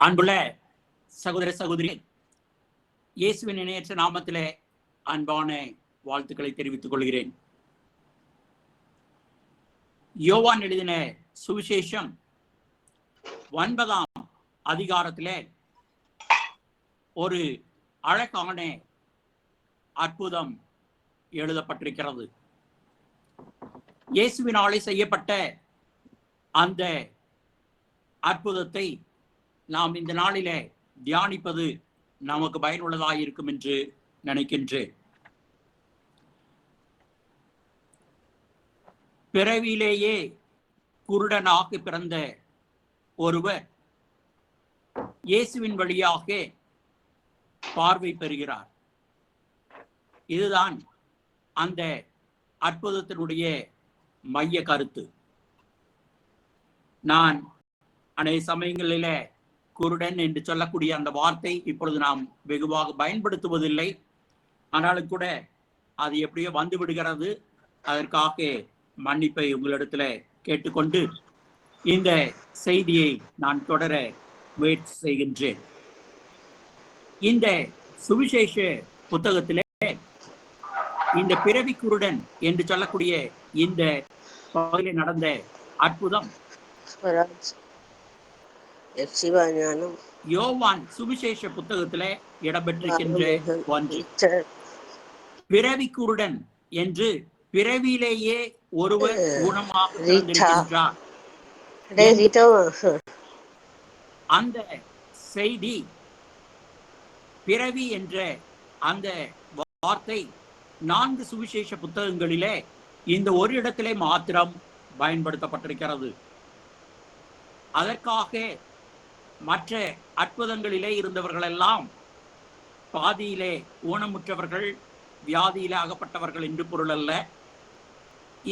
அன்புள்ள சகோதர சகோதரி, இயேசுவின் இணையற்ற நாமத்திலே அன்பான வாழ்த்துக்களை தெரிவித்துக் கொள்கிறேன். யோவான் எழுதின சுவிசேஷம் 9ஆம் அதிகாரத்திலே ஒரு அழகான அற்புதம் எழுதப்பட்டிருக்கிறது. இயேசுவினாலே செய்யப்பட்ட அந்த அற்புதத்தை நாம் இந்த நாளிலே தியானிப்பது நமக்கு பயனுள்ளதாக இருக்கும் என்று நினைக்கின்றேன். பிறவியிலேயே குருடனாக பிறந்த ஒருவர் இயேசுவின் வழியாக பார்வை பெறுகிறார். இதுதான் அந்த அற்புதத்தினுடைய மைய கருத்து. நான் அநேக சமயங்களிலே குருடன் என்று சொல்லக்கூடிய அந்த வார்த்தை இப்பொழுது நாம் வெகுவாக பயன்படுத்துவதில்லை. ஆனாலும் கூட அது எப்படியோ வந்து விடுகிறது. அதற்காக மன்னிப்பை உங்களிடத்துல கேட்டுக்கொண்டு இந்த செய்தியை நான் தொடர முயற்சி செய்கின்றேன். இந்த சுவிசேஷ புத்தகத்திலே இந்த பிறவி குருடன் என்று சொல்லக்கூடிய இந்த பகுதியில் நடந்த அற்புதம் யோவான் சுவிசேஷ புத்தகத்திலே இடம்பெற்றிருக்கின்ற ஒன்று. பிறவி குருடன் என்று பிறவியிலேயே ஒருவர் குணமாக இருக்கின்றார். அந்த செய்தி, பிறவி என்ற அந்த வார்த்தை 4 சுவிசேஷ புத்தகங்களிலே இந்த ஒரு இடத்திலே மாத்திரம் பயன்படுத்தப்பட்டிருக்கிறது. அதற்காக மற்ற அற்புதங்களிலே இருந்தவர்கள் எல்லாம் பாதியிலே ஊனமுற்றவர்கள், வியாதியிலே அகப்பட்டவர்கள் என்று பொருள் அல்ல.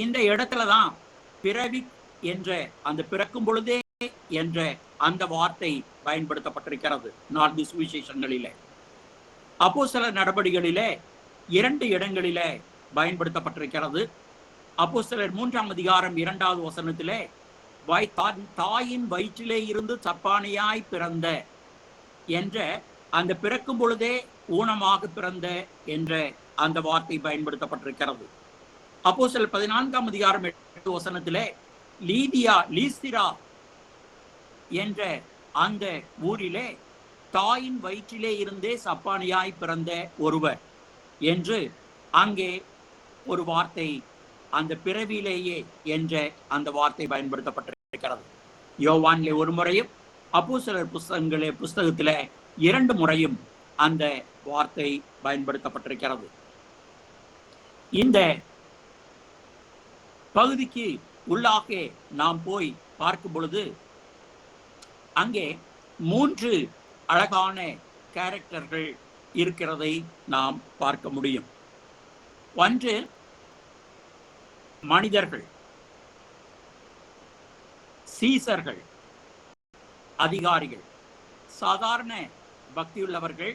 இந்த இடத்துலதான் பிறவி என்ற அந்த பிறக்கும் பொழுதே என்ற அந்த வார்த்தை பயன்படுத்தப்பட்டிருக்கிறது 4 சுவிசேஷங்களிலே. அப்போஸ்தலர் நடபடிகளிலே 2 இடங்களிலே பயன்படுத்தப்பட்டிருக்கிறது. அப்போஸ்தலர் 3ஆம் அதிகாரம் 2வது வசனத்திலே தாயின் வயிற்றிலே இருந்து சப்பானியாய் பிறந்த என்ற அந்த பிறக்கும் பொழுதே ஊனமாக பிறந்த என்ற அந்த வார்த்தை பயன்படுத்தப்பட்டிருக்கிறது. அப்போஸ்தலர் 14ஆம் அதிகாரம் 8 வசனத்திலே லீஸ்திரா என்ற அந்த ஊரிலே தாயின் வயிற்றிலே இருந்தே சப்பானியாய் பிறந்த ஒருவர் என்று அங்கே ஒரு வார்த்தை, அந்த பிறவியிலேயே என்ற அந்த வார்த்தை பயன்படுத்தப்பட்டிருக்கிறது. யோவானிலே ஒரு முறையும் அப்போஸ்தலர் புஸ்தகத்திலே 2 முறையும் அந்த வார்த்தை பயன்படுத்தப்பட்டிருக்கிறது. இந்த பகுதிக்கு உள்ளாக நாம் போய் பார்க்கும் பொழுது அங்கே 3 அழகான கேரக்டர்கள் இருக்கிறதை நாம் பார்க்க முடியும். ஒன்று மனிதர்கள், சீசர்கள், அதிகாரிகள், சாதாரண பக்தியுள்ளவர்கள்,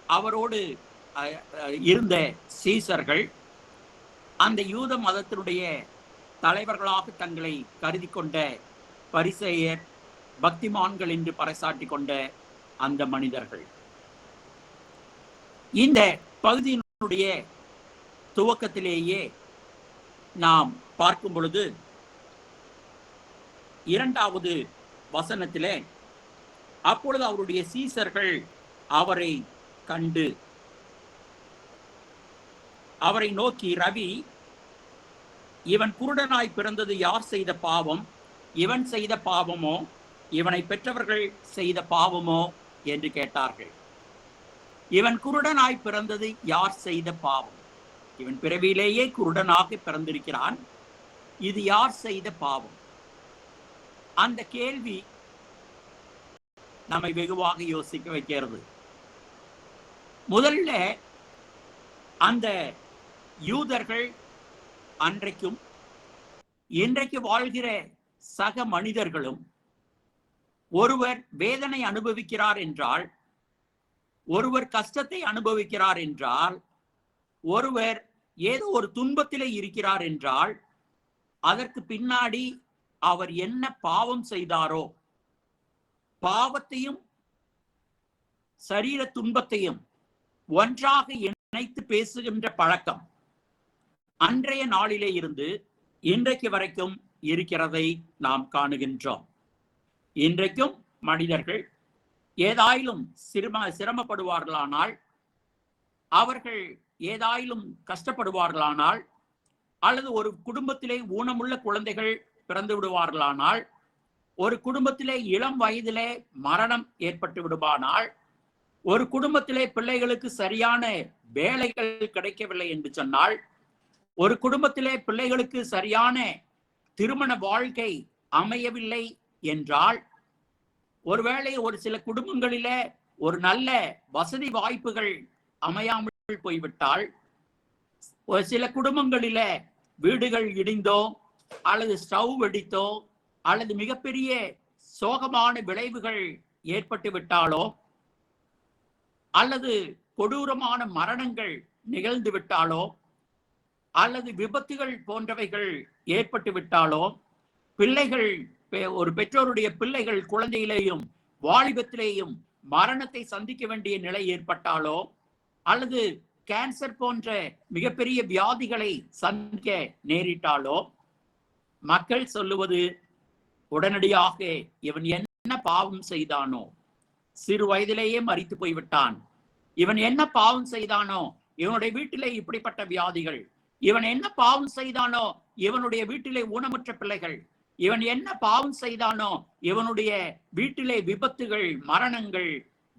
அவரோடு இருந்த சீசர்கள், அந்த யூத மதத்தினுடைய தலைவர்களாக தங்களை கருதி கொண்ட பரிசேயர், பக்திமான்கள் என்று பறைசாட்டி கொண்ட அந்த மனிதர்கள். இந்த பகுதியினுடைய துவக்கத்திலேயே நாம் பார்க்கும் பொழுது 2வது வசனத்திலே, அப்பொழுது அவருடைய சீசர்கள் அவரை கண்டு அவரை நோக்கி, ரவி, இவன் குருடனாய் பிறந்தது யார் செய்த பாவம்? இவன் செய்த பாவமோ இவனை பெற்றவர்கள் செய்த பாவமோ என்று கேட்டார்கள். இவன் குருடனாய் பிறந்தது யார் செய்த பாவம்? இவன் பிறவியிலேயே குருடனாக பிறந்திருக்கிறான். இது யார் செய்த பாவம்? அந்த கேள்வி நம்மை வெகுவாக யோசிக்க வைக்கிறது. முதல்ல அந்த யூதர்கள் அன்றைக்கும் இன்றைக்கு வாழ்கிற சக மனிதர்களும் ஒருவர் வேதனை அனுபவிக்கிறார் என்றால், ஒருவர் கஷ்டத்தை அனுபவிக்கிறார் என்றால், ஒருவர் ஏதோ ஒரு துன்பத்திலே இருக்கிறார் என்றால் அதற்கு பின்னாடி அவர் என்ன பாவம் செய்தாரோ பாவத்தையும் சரீர துன்பத்தையும் ஒன்றாக இணைத்து பேசுகின்ற பழக்கம் அன்றைய நாளிலே இருந்து இன்றைக்கு வரைக்கும் இருக்கிறதை நாம் காணுகின்றோம். இன்றைக்கும் மனிதர்கள் ஏதாயிலும் சிரமப்படுவார்களானால், அவர்கள் ஏதாயிலும் கஷ்டப்படுவார்களானால், அல்லது ஒரு குடும்பத்திலே ஊனமுள்ள குழந்தைகள் பிறந்து விடுவார்களானால், ஒரு குடும்பத்திலே இளம் வயதிலே மரணம் ஏற்பட்டு விடுவானால், ஒரு குடும்பத்திலே பிள்ளைகளுக்கு சரியான வேலைகள் கிடைக்கவில்லை என்று சொன்னால், ஒரு குடும்பத்திலே பிள்ளைகளுக்கு சரியான திருமண வாழ்க்கை அமையவில்லை என்றால், ஒருவேளை ஒரு சில குடும்பங்களிலே ஒரு நல்ல வசதி வாய்ப்புகள் அமையாமல் போய்விட்டால், ஒரு சில குடும்பங்களிலே வீடுகள் இடிந்தோ அல்லது ஸ்டவ் வெடித்தோ அல்லது மிகப்பெரிய சோகமான விளைவுகள் ஏற்பட்டு விட்டாலோ அல்லது கொடூரமான மரணங்கள் நிகழ்ந்து விட்டாலோ அல்லது விபத்துகள் போன்றவைகள் ஏற்பட்டு விட்டாலோ, பிள்ளைகள் ஒரு பெற்றோருடைய பிள்ளைகள் குழந்தையிலேயும் வாலிபத்திலேயும் மரணத்தை சந்திக்க வேண்டிய நிலை ஏற்பட்டாலோ அல்லது கேன்சர் போன்ற மிகப்பெரிய வியாதிகளை சந்திக்க நேரிட்டாலோ, மக்கள் சொல்லுவது உடனடியாக இவன் என்ன பாவம் செய்தானோ, சிறு வயதிலேயே மரித்து போய்விட்டான், இவன் என்ன பாவம் செய்தானோ, இவனுடைய வீட்டிலே இப்படிப்பட்ட வியாதிகள், இவன் என்ன பாவம் செய்தானோ, இவனுடைய வீட்டிலே ஊனமுற்ற பிள்ளைகள், இவன் என்ன பாவம் செய்தானோ, இவனுடைய வீட்டிலே விபத்துகள், மரணங்கள்,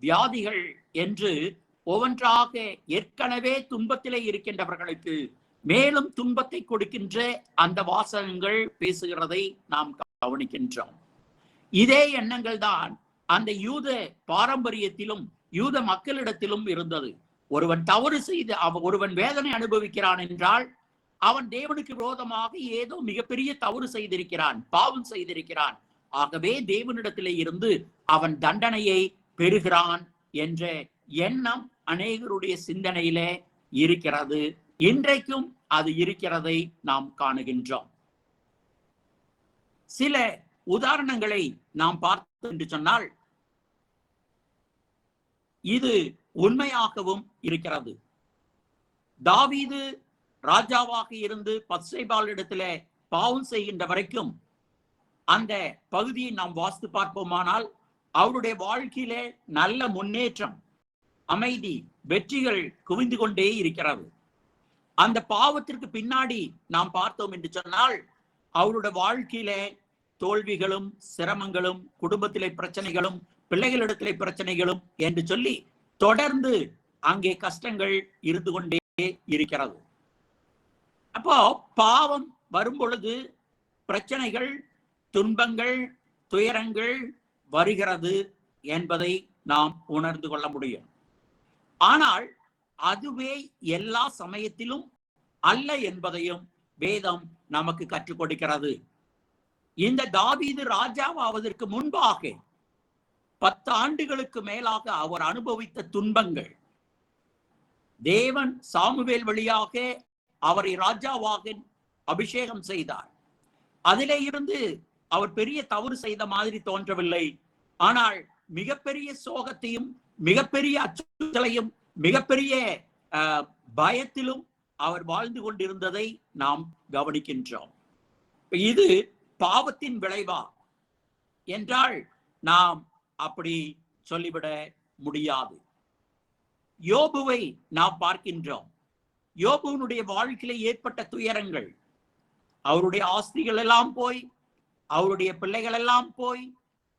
வியாதிகள் என்று ஒவ்வொன்றாக ஏற்கனவே துன்பத்திலே இருக்கின்றவர்களுக்கு மேலும் துன்பத்தை கொடுக்கின்ற அந்த வாசகங்கள் பேசுகிறதை நாம் கவனிக்கின்றோம். இதே எண்ணங்கள் தான் அந்த யூத பாரம்பரியத்திலும் யூத மக்களிடத்திலும் இருந்தது. ஒருவன் தவறு செய்து ஒருவன் வேதனை அனுபவிக்கிறான் என்றால் அவன் தேவனுக்கு விரோதமாக ஏதோ மிகப்பெரிய தவறு செய்திருக்கிறான், பாவம் செய்திருக்கிறான், ஆகவே தேவனிடத்திலே இருந்து அவன் தண்டனையை பெறுகிறான் என்ற எண்ணம் அநேகருடைய சிந்தனையிலே இருக்கிறது. இன்றைக்கும் அது இருக்கிறதை நாம் காணுகின்றோம். சில உதாரணங்களை நாம் பார்த்தோம் என்று சொன்னால் இது உண்மையாகவும் இருக்கிறது. தாவீது ராஜாவாக இருந்து பத்சேபாளிடத்திலே பாவம் செய்கின்ற வரைக்கும் அந்த பகுதியை நாம் வாசித்து பார்ப்போமானால் அவருடைய வாழ்க்கையிலே நல்ல முன்னேற்றம், அமைதி, வெற்றிகள் குவிந்து கொண்டே இருக்கிறது. அந்த பாவத்திற்கு பின்னாடி நாம் பார்த்தோம் என்று சொன்னால் அவருடைய வாழ்க்கையிலே தோல்விகளும் சிரமங்களும், குடும்பத்திலே பிரச்சனைகளும், பிள்ளைகளிடத்திலே பிரச்சனைகளும் என்று சொல்லி தொடர்ந்து அங்கே கஷ்டங்கள் இருந்து கொண்டே இருக்கிறது. அப்போ பாவம் வரும் பொழுது பிரச்சனைகள், துன்பங்கள், துயரங்கள் வருகிறது என்பதை நாம் உணர்ந்து கொள்ள முடியும். ஆனால் அதுவே எல்லா சமயத்திலும் அல்ல என்பதையும் வேதம் நமக்கு கற்றுக் கொடுக்கிறது. இந்த தாவீது ராஜாவாவதற்கு முன்பாக 10 ஆண்டுகளுக்கு மேலாக அவர் அனுபவித்த துன்பங்கள், தேவன் சாமுவேல் வழியாக அவரை ராஜாவாக அபிஷேகம் செய்தார். அதிலே இருந்து அவர் பெரிய தவறு செய்த மாதிரி தோன்றவில்லை. ஆனால் மிகப்பெரிய சோகத்தையும், மிகப்பெரிய அச்சுறுத்தலையும், மிகப்பெரிய பயத்திலும் அவர் வாழ்ந்து கொண்டிருந்ததை நாம் கவனிக்கின்றோம். இது பாவத்தின் விளைவா என்றால் நாம் அப்படி சொல்லிவிட முடியாது. யோபுவை நாம் பார்க்கின்றோம். யோபுனுடைய வாழ்க்கையில ஏற்பட்ட துயரங்கள், அவருடைய ஆஸ்திகள் எல்லாம் போய், அவருடைய பிள்ளைகள் எல்லாம் போய்,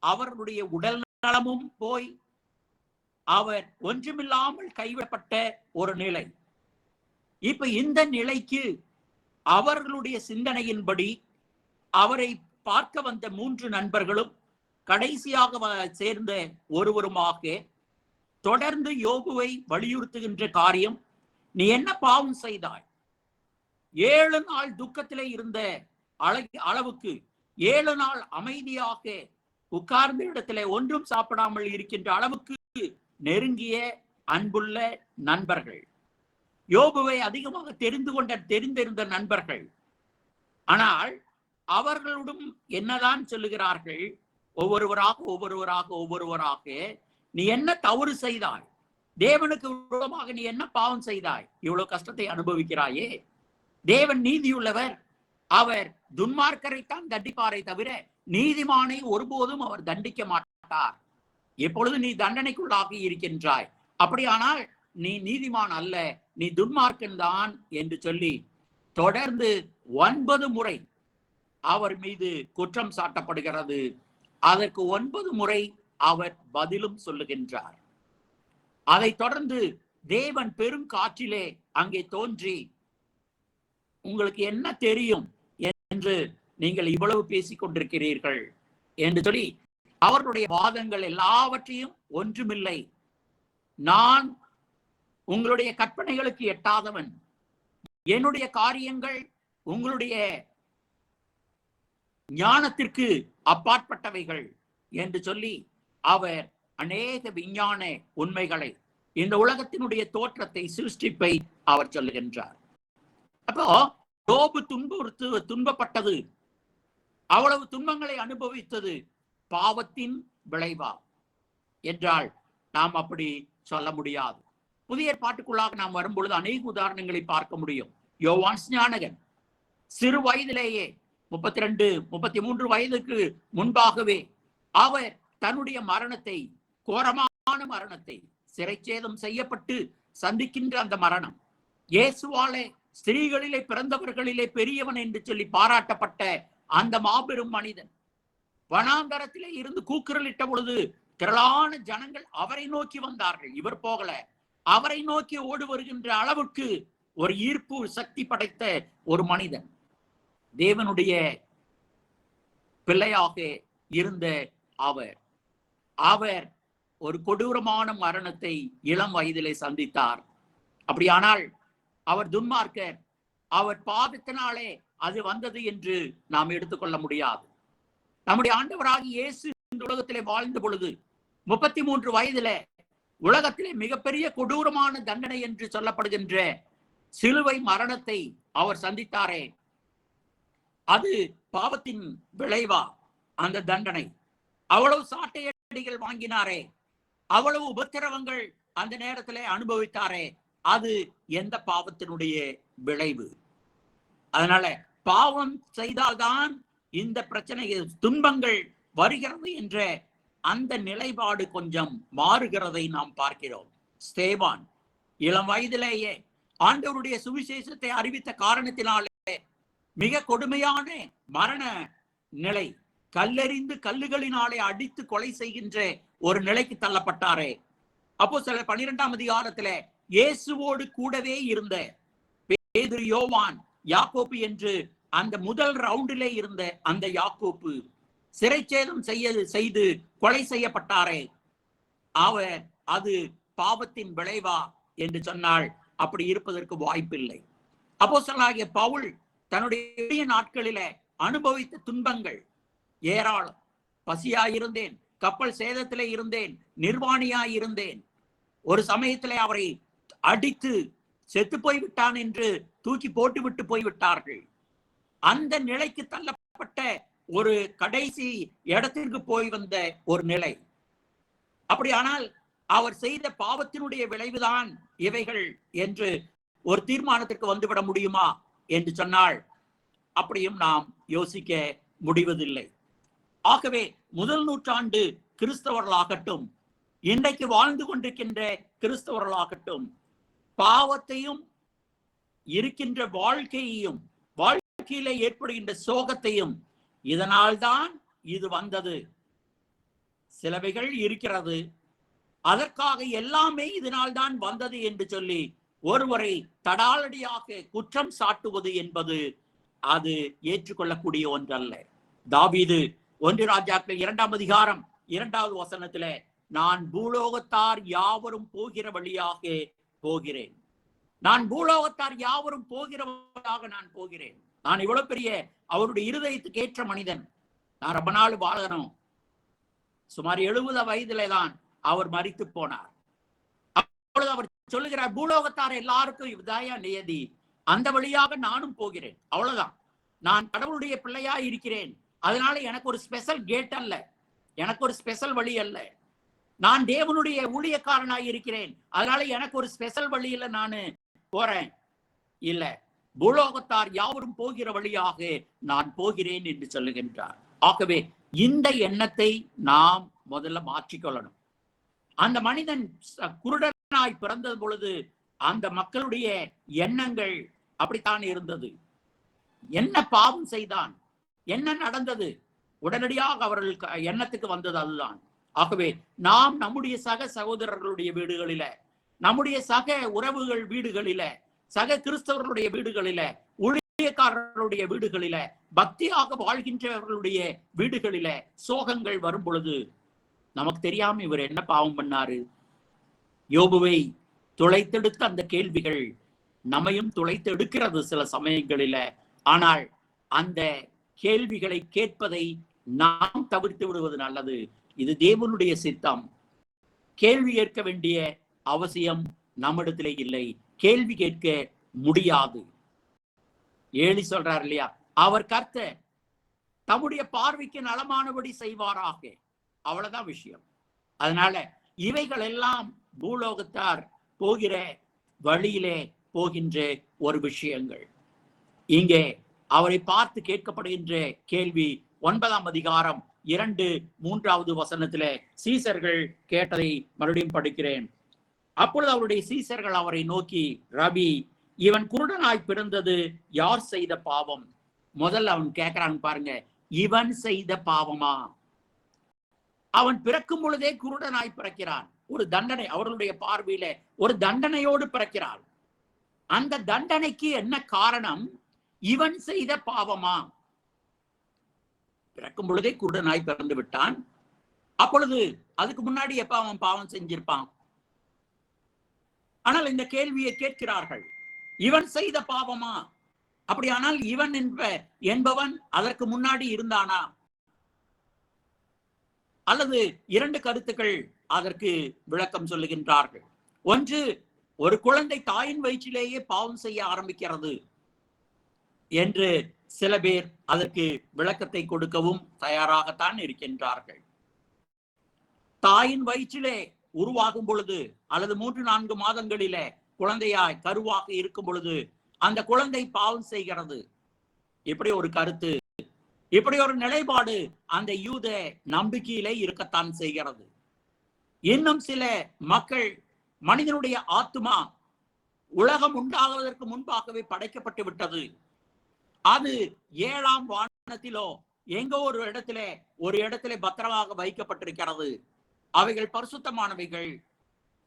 அவர்களுடைய உடல் நலமும் போய், அவர் ஒன்றுமில்லாமல் கைவிடப்பட்ட ஒரு நிலை. இப்ப இந்த நிலைக்கு அவர்களுடைய சிந்தனையின்படி அவரை பார்க்க வந்த 3 நண்பர்களும் கடைசியாக சேர்ந்த ஒருவருமாக தொடர்ந்து யோபுவை வலியுறுத்துகின்ற காரியம், நீ என்ன பாவம் செய்தாய்? 7 நாள் துக்கத்திலே இருந்த அளவுக்கு 7 நாள் அமைதியாக உட்கார்ந்த இடத்திலே ஒன்றும் சாப்பிடாமல் இருக்கின்ற அளவுக்கு நெருங்கிய அன்புள்ள நண்பர்கள், யோபுவை அதிகமாக தெரிந்திருந்த நண்பர்கள். ஆனால் அவர்களுடன் என்னதான் சொல்லுகிறார்கள்? ஒவ்வொருவராக நீ என்ன தவறு செய்தாய், தேவனுக்கு விரோதமாக நீ என்ன பாவம் செய்தாய், இவ்வளவு கஷ்டத்தை அனுபவிக்கிறாயே. தேவன் நீதியுள்ளவர், அவர் துன்மார்க்கரைத்தான் தண்டிப்பாரை தவிர நீதிமானை ஒருபோதும் அவர் தண்டிக்க மாட்டார். எப்பொழுது நீ தண்டனைக்குள்ளாகி இருக்கின்றாய், அப்படியானால் நீ நீதிமான் அல்ல, நீ துன்மார்க்கன் தான் என்று சொல்லி தொடர்ந்து 9 முறை அவர் மீது குற்றம் சாட்டப்படுகிறது. அதற்கு 9 முறை அவர் பதிலும் சொல்லுகின்றார். அதை தொடர்ந்து தேவன் பெரும் காற்றிலே அங்கே தோன்றி, உங்களுக்கு என்ன தெரியும் என்று நீங்கள் இவ்வளவு பேசிக் கொண்டிருக்கிறீர்கள் என்று சொல்லி அவர்களுடைய வாதங்கள் எல்லாவற்றையும், ஒன்றுமில்லை, நான் உங்களுடைய கற்பனைகளுக்கு எட்டாதவன், என்னுடைய காரியங்கள் உங்களுடைய ஞானத்திற்கு அப்பாற்பட்டவைகள் என்று சொல்லி அவர் அநேக விஞ்ஞான உண்மைகளை, இந்த உலகத்தினுடைய தோற்றத்தை, சிருஷ்டிப்பை அவர் சொல்லுகின்றார். அப்போ யோபு துன்பப்பட்டது, அவ்வளவு துன்பங்களை அனுபவித்தது பாவத்தின் விளைவா என்றால் நாம் அப்படி சொல்ல முடியாது. புதிய ஏற்பாட்டுக்குள்ளாக நாம் வரும்பொழுது அநேக உதாரணங்களை பார்க்க முடியும். யோவான் ஸ்நானகன் சிறு வயதிலேயே 32, 33 வயதுக்கு முன்பாகவே அவர் தன்னுடைய மரணத்தை, கோரமான மரணத்தை, சிறைச்சேதம் செய்யப்பட்டு சந்திக்கின்ற அந்த மரணம், இயேசுவாலே ஸ்திரீகளிலே பிறந்தவர்களிலே பெரியவன் என்று சொல்லி பாராட்டப்பட்ட அந்த மாபெரும் மனிதன் வனாந்தரத்திலே இருந்து கூக்குரலிட்ட பொழுது திரளான ஜனங்கள் அவரை நோக்கி வந்தார்கள். இவர் போகல, அவரை நோக்கி ஓடி வருகின்ற அளவுக்கு ஒரு ஈர்ப்பு சக்தி படைத்த ஒரு மனிதன், தேவனுடைய பிள்ளையாக இருந்த அவர் ஒரு கொடூரமான மரணத்தை இளம் வயதிலே சந்தித்தார். அப்படியானால் அவர் துன்மார்க்கர், அவர் பாவத்தினாலே அது வந்தது என்று நாம் எடுத்துக்கொள்ள முடியாது. நம்முடைய ஆண்டவராகி இயேசு இந்த உலகத்திலே வாழ்ந்த பொழுது 33 வயதில உலகத்திலே மிகப்பெரிய கொடூரமான தண்டனை என்று சொல்லப்படுகின்ற சிலுவை மரணத்தை அவர் சந்தித்தாரே, அது பாவத்தின் விளைவா? அந்த தண்டனை, அவ்வளவு சாட்டையடிகள் வாங்கினாரே, அவ்வளவு உபத்திரவங்கள் அந்த நேரத்திலே அனுபவித்தாரே, அது எந்த பாவத்தினுடைய விளைவு? அதனால பாவம் செய்தால்தான் இந்த பிரச்சனை, துன்பங்கள் வருகிறது என்ற அந்த நிலைப்பாடு கொஞ்சம் மாறுகிறதை நாம் பார்க்கிறோம். ஸ்தேவான் இளம் வயதிலேயே ஆண்டவருடைய சுவிசேஷத்தை அறிவித்த காரணத்தினாலே மிக கொடுமையான மரண நிலை, கல்லெறிந்து கல்லுகளினாலே அடித்து கொலை செய்கின்ற ஒரு நிலைக்கு தள்ளப்பட்டாரே. அப்போஸ்தலர் 12ஆம் அதிகாரத்துல இயேசுவோடு கூடவே இருந்த பேதுரு, யோவான், யாக்கோப்பு என்று அந்த முதல் ரவுண்டிலே இருந்த அந்த யாக்கோப்பு சிறைச்சேதம் செய்து கொலை செய்யப்பட்டாரே, அவர் அது பாவத்தின் விளைவா என்று சொன்னால் அப்படி இருப்பதற்கு வாய்ப்பில்லை. அப்போஸ்தலனாகிய பவுல் தன்னுடைய நாட்களிலே அனுபவித்த துன்பங்கள் ஏராளம். பசியாயிருந்தேன், கப்பல் சேதத்திலே இருந்தேன், நிர்வாணியாயிருந்தேன், ஒரு சமயத்திலே அவரை அடித்து செத்து போய்விட்டான் என்று தூக்கி போட்டுவிட்டு போய்விட்டார்கள். அந்த நிலைக்கு தள்ளப்பட்ட ஒரு கடைசி இடத்திற்கு போய் வந்த ஒரு நிலை. அப்படியானால் அவர் செய்த பாவத்தினுடைய விளைவுதான் இவைகள் என்று ஒரு தீர்மானத்திற்கு வந்துவிட முடியுமா என்று சொன்னால் அப்படியும் நாம் யோசிக்க முடிவதில்லை. ஆகவே முதல் நூற்றாண்டு கிறிஸ்தவர்களாகட்டும், இன்றைக்கு வாழ்ந்து கொண்டிருக்கின்ற கிறிஸ்தவர்களாகட்டும், பாவத்தையும் இருக்கின்ற வாழ்க்கையையும் வாழ்க்கையிலே ஏற்படுகின்ற சோகத்தையும், இதனால்தான் இது வந்தது, சிலவைகள் இருக்கிறது, அதற்காக எல்லாமே இதனால்தான் வந்தது என்று சொல்லி ஒருவரை தடாலடியாக குற்றம் சாட்டுவது என்பது அது ஏற்றுக்கொள்ளக்கூடிய ஒன்றல்ல. தாவீது 1 ராஜாக்கள் 2ஆம் அதிகாரம் 2வது வசனத்திலே, நான் பூலோகத்தார் யாவரும் போகிற வழியாக போகிறேன், நான் பூலோகத்தார் யாவரும் போகிற வழியாக நான் போகிறேன். நான் இவ்வளவு பெரிய அவருடைய இருதயத்துக்கு ஏற்ற மனிதன், நான் ரொம்ப நாள் வாழணும். சுமார் 70 வயதிலே தான் அவர் மரித்து போனார். அப்பொழுது அவர் சொல்லுகிறார், பூலோகத்தார் எல்லாருக்கும் இதாயா நியதி, அந்த வழியாக நானும் போகிறேன், அவ்வளவுதான். நான் கடவுளுடைய பிள்ளையா இருக்கிறேன், அதனால எனக்கு ஒரு ஸ்பெஷல் கேட் அல்ல, எனக்கு ஒரு ஸ்பெஷல் வழி அல்ல. நான் தேவனுடைய ஊழியக்காரனாய் இருக்கிறேன், அதனால எனக்கு ஒரு ஸ்பெஷல் வழியில நான் போறேன் இல்ல. பூலோகத்தார் யாவரும் போகிற வழியாக நான் போகிறேன் என்று சொல்லுகின்றார். ஆகவே இந்த எண்ணத்தை நாம் முதல்ல மாற்றிக்கொள்ளணும். அந்த மனிதன் குருடனாய் பிறந்த பொழுது அந்த மக்களுடைய எண்ணங்கள் அப்படித்தான் இருந்தது. என்ன பாவம் செய்தான், என்ன நடந்தது, உடனடியாக அவர்கள் எண்ணத்துக்கு வந்தது அதுதான். ஆகவே நாம் நம்முடைய சக சகோதரர்களுடைய வீடுகளில, நம்முடைய சக உறவுகள் வீடுகளில, சக கிறிஸ்தவர்களுடைய வீடுகளில, ஊழியக்காரர்களுடைய வீடுகளில, பக்தியாக வாழ்கின்றவர்களுடைய வீடுகளில சோகங்கள் வரும் பொழுது நமக்கு தெரியாம இவர் என்ன பாவம் பண்ணாரு, யோபுவை துளைத்தெடுத்த அந்த கேள்விகள் நம்மையும் துளைத்து எடுக்கிறது சில சமயங்களில. ஆனால் அந்த கேள்விகளை கேட்பதை நாம் தவிர்த்து விடுவது நல்லது. இது தேவனுடைய சித்தம். கேள்வி கேட்க வேண்டிய அவசியம் நம்மிடத்திலே இல்லை, கேள்வி கேட்க முடியாது. ஏலி சொல்றார் இல்லையா, அவர் கர்த்தர் தம்முடைய பார்வைக்கு நலமானபடி செய்வாராக, அவ்வளவுதான் விஷயம். அதனால இவைகள் எல்லாம் பூலோகத்தார் போகிற வழியிலே போகின்ற ஒரு விஷயங்கள். இங்கே அவரை பார்த்து கேட்கப்படுகின்ற கேள்வி 9ஆம் அதிகாரம் 2-3 வசனத்திலே சீசர்கள் கேட்டதை மறுபடியும் படிக்கிறேன். அப்பொழுது அவருடைய சீசர்கள் அவரை நோக்கி, ரபி, இவன் குருடனாய் பிறந்தது யார் செய்த பாவம்? முதல்ல அவன் கேட்கிறான் பாருங்க, இவன் செய்த பாவமா? அவன் பிறக்கும் பொழுதே குருடனாய் பிறக்கிறான். ஒரு தண்டனை, அவர்களுடைய பார்வையில ஒரு தண்டனையோடு பிறக்கிறான். அந்த தண்டனைக்கு என்ன காரணம்? இவன் செய்த பாவமா? பிறக்கும் பொழுதே குருடனாய் பிறந்து விட்டான். அப்பொழுது அதுக்கு முன்னாடி எப்ப அவன் பாவம் செஞ்சிருப்பான்? ஆனால் இந்த கேள்வியை கேட்கிறார்கள், இவன் செய்த பாவமா? அப்படியானால் இவன் என்பவன் அதற்கு முன்னாடி இருந்தானா? அல்லது 2 கருத்துக்கள் அதற்கு விளக்கம் சொல்லுகின்றார்கள். ஒன்று, ஒரு குழந்தை தாயின் வயிற்றிலேயே பாவம் செய்ய ஆரம்பிக்கிறது என்று சில பேர் அதற்கு விளக்கத்தை கொடுக்கவும் தயாராகத்தான் இருக்கின்றார்கள். தாயின் வயிற்றிலே உருவாகும் பொழுது அல்லது 3-4 மாதங்களிலே குழந்தையாய் கருவாக இருக்கும் பொழுது அந்த குழந்தை பாவம் செய்கிறது. இப்படி ஒரு கருத்து, இப்படி ஒரு நிலைப்பாடு அந்த யூத நம்பிக்கையிலே இருக்கத்தான் செய்கிறது. இன்னும் சில மக்கள், மனிதனுடைய ஆத்மா உலகம் உண்டாகுவதற்கு முன்பாகவே படைக்கப்பட்டு விட்டது, அது 7ஆம் வானத்திலோ எங்கோ ஒரு இடத்திலே பத்திரமாக வைக்கப்பட்டிருக்கிறது, அவைகள் பரிசுத்தமானவைகள்.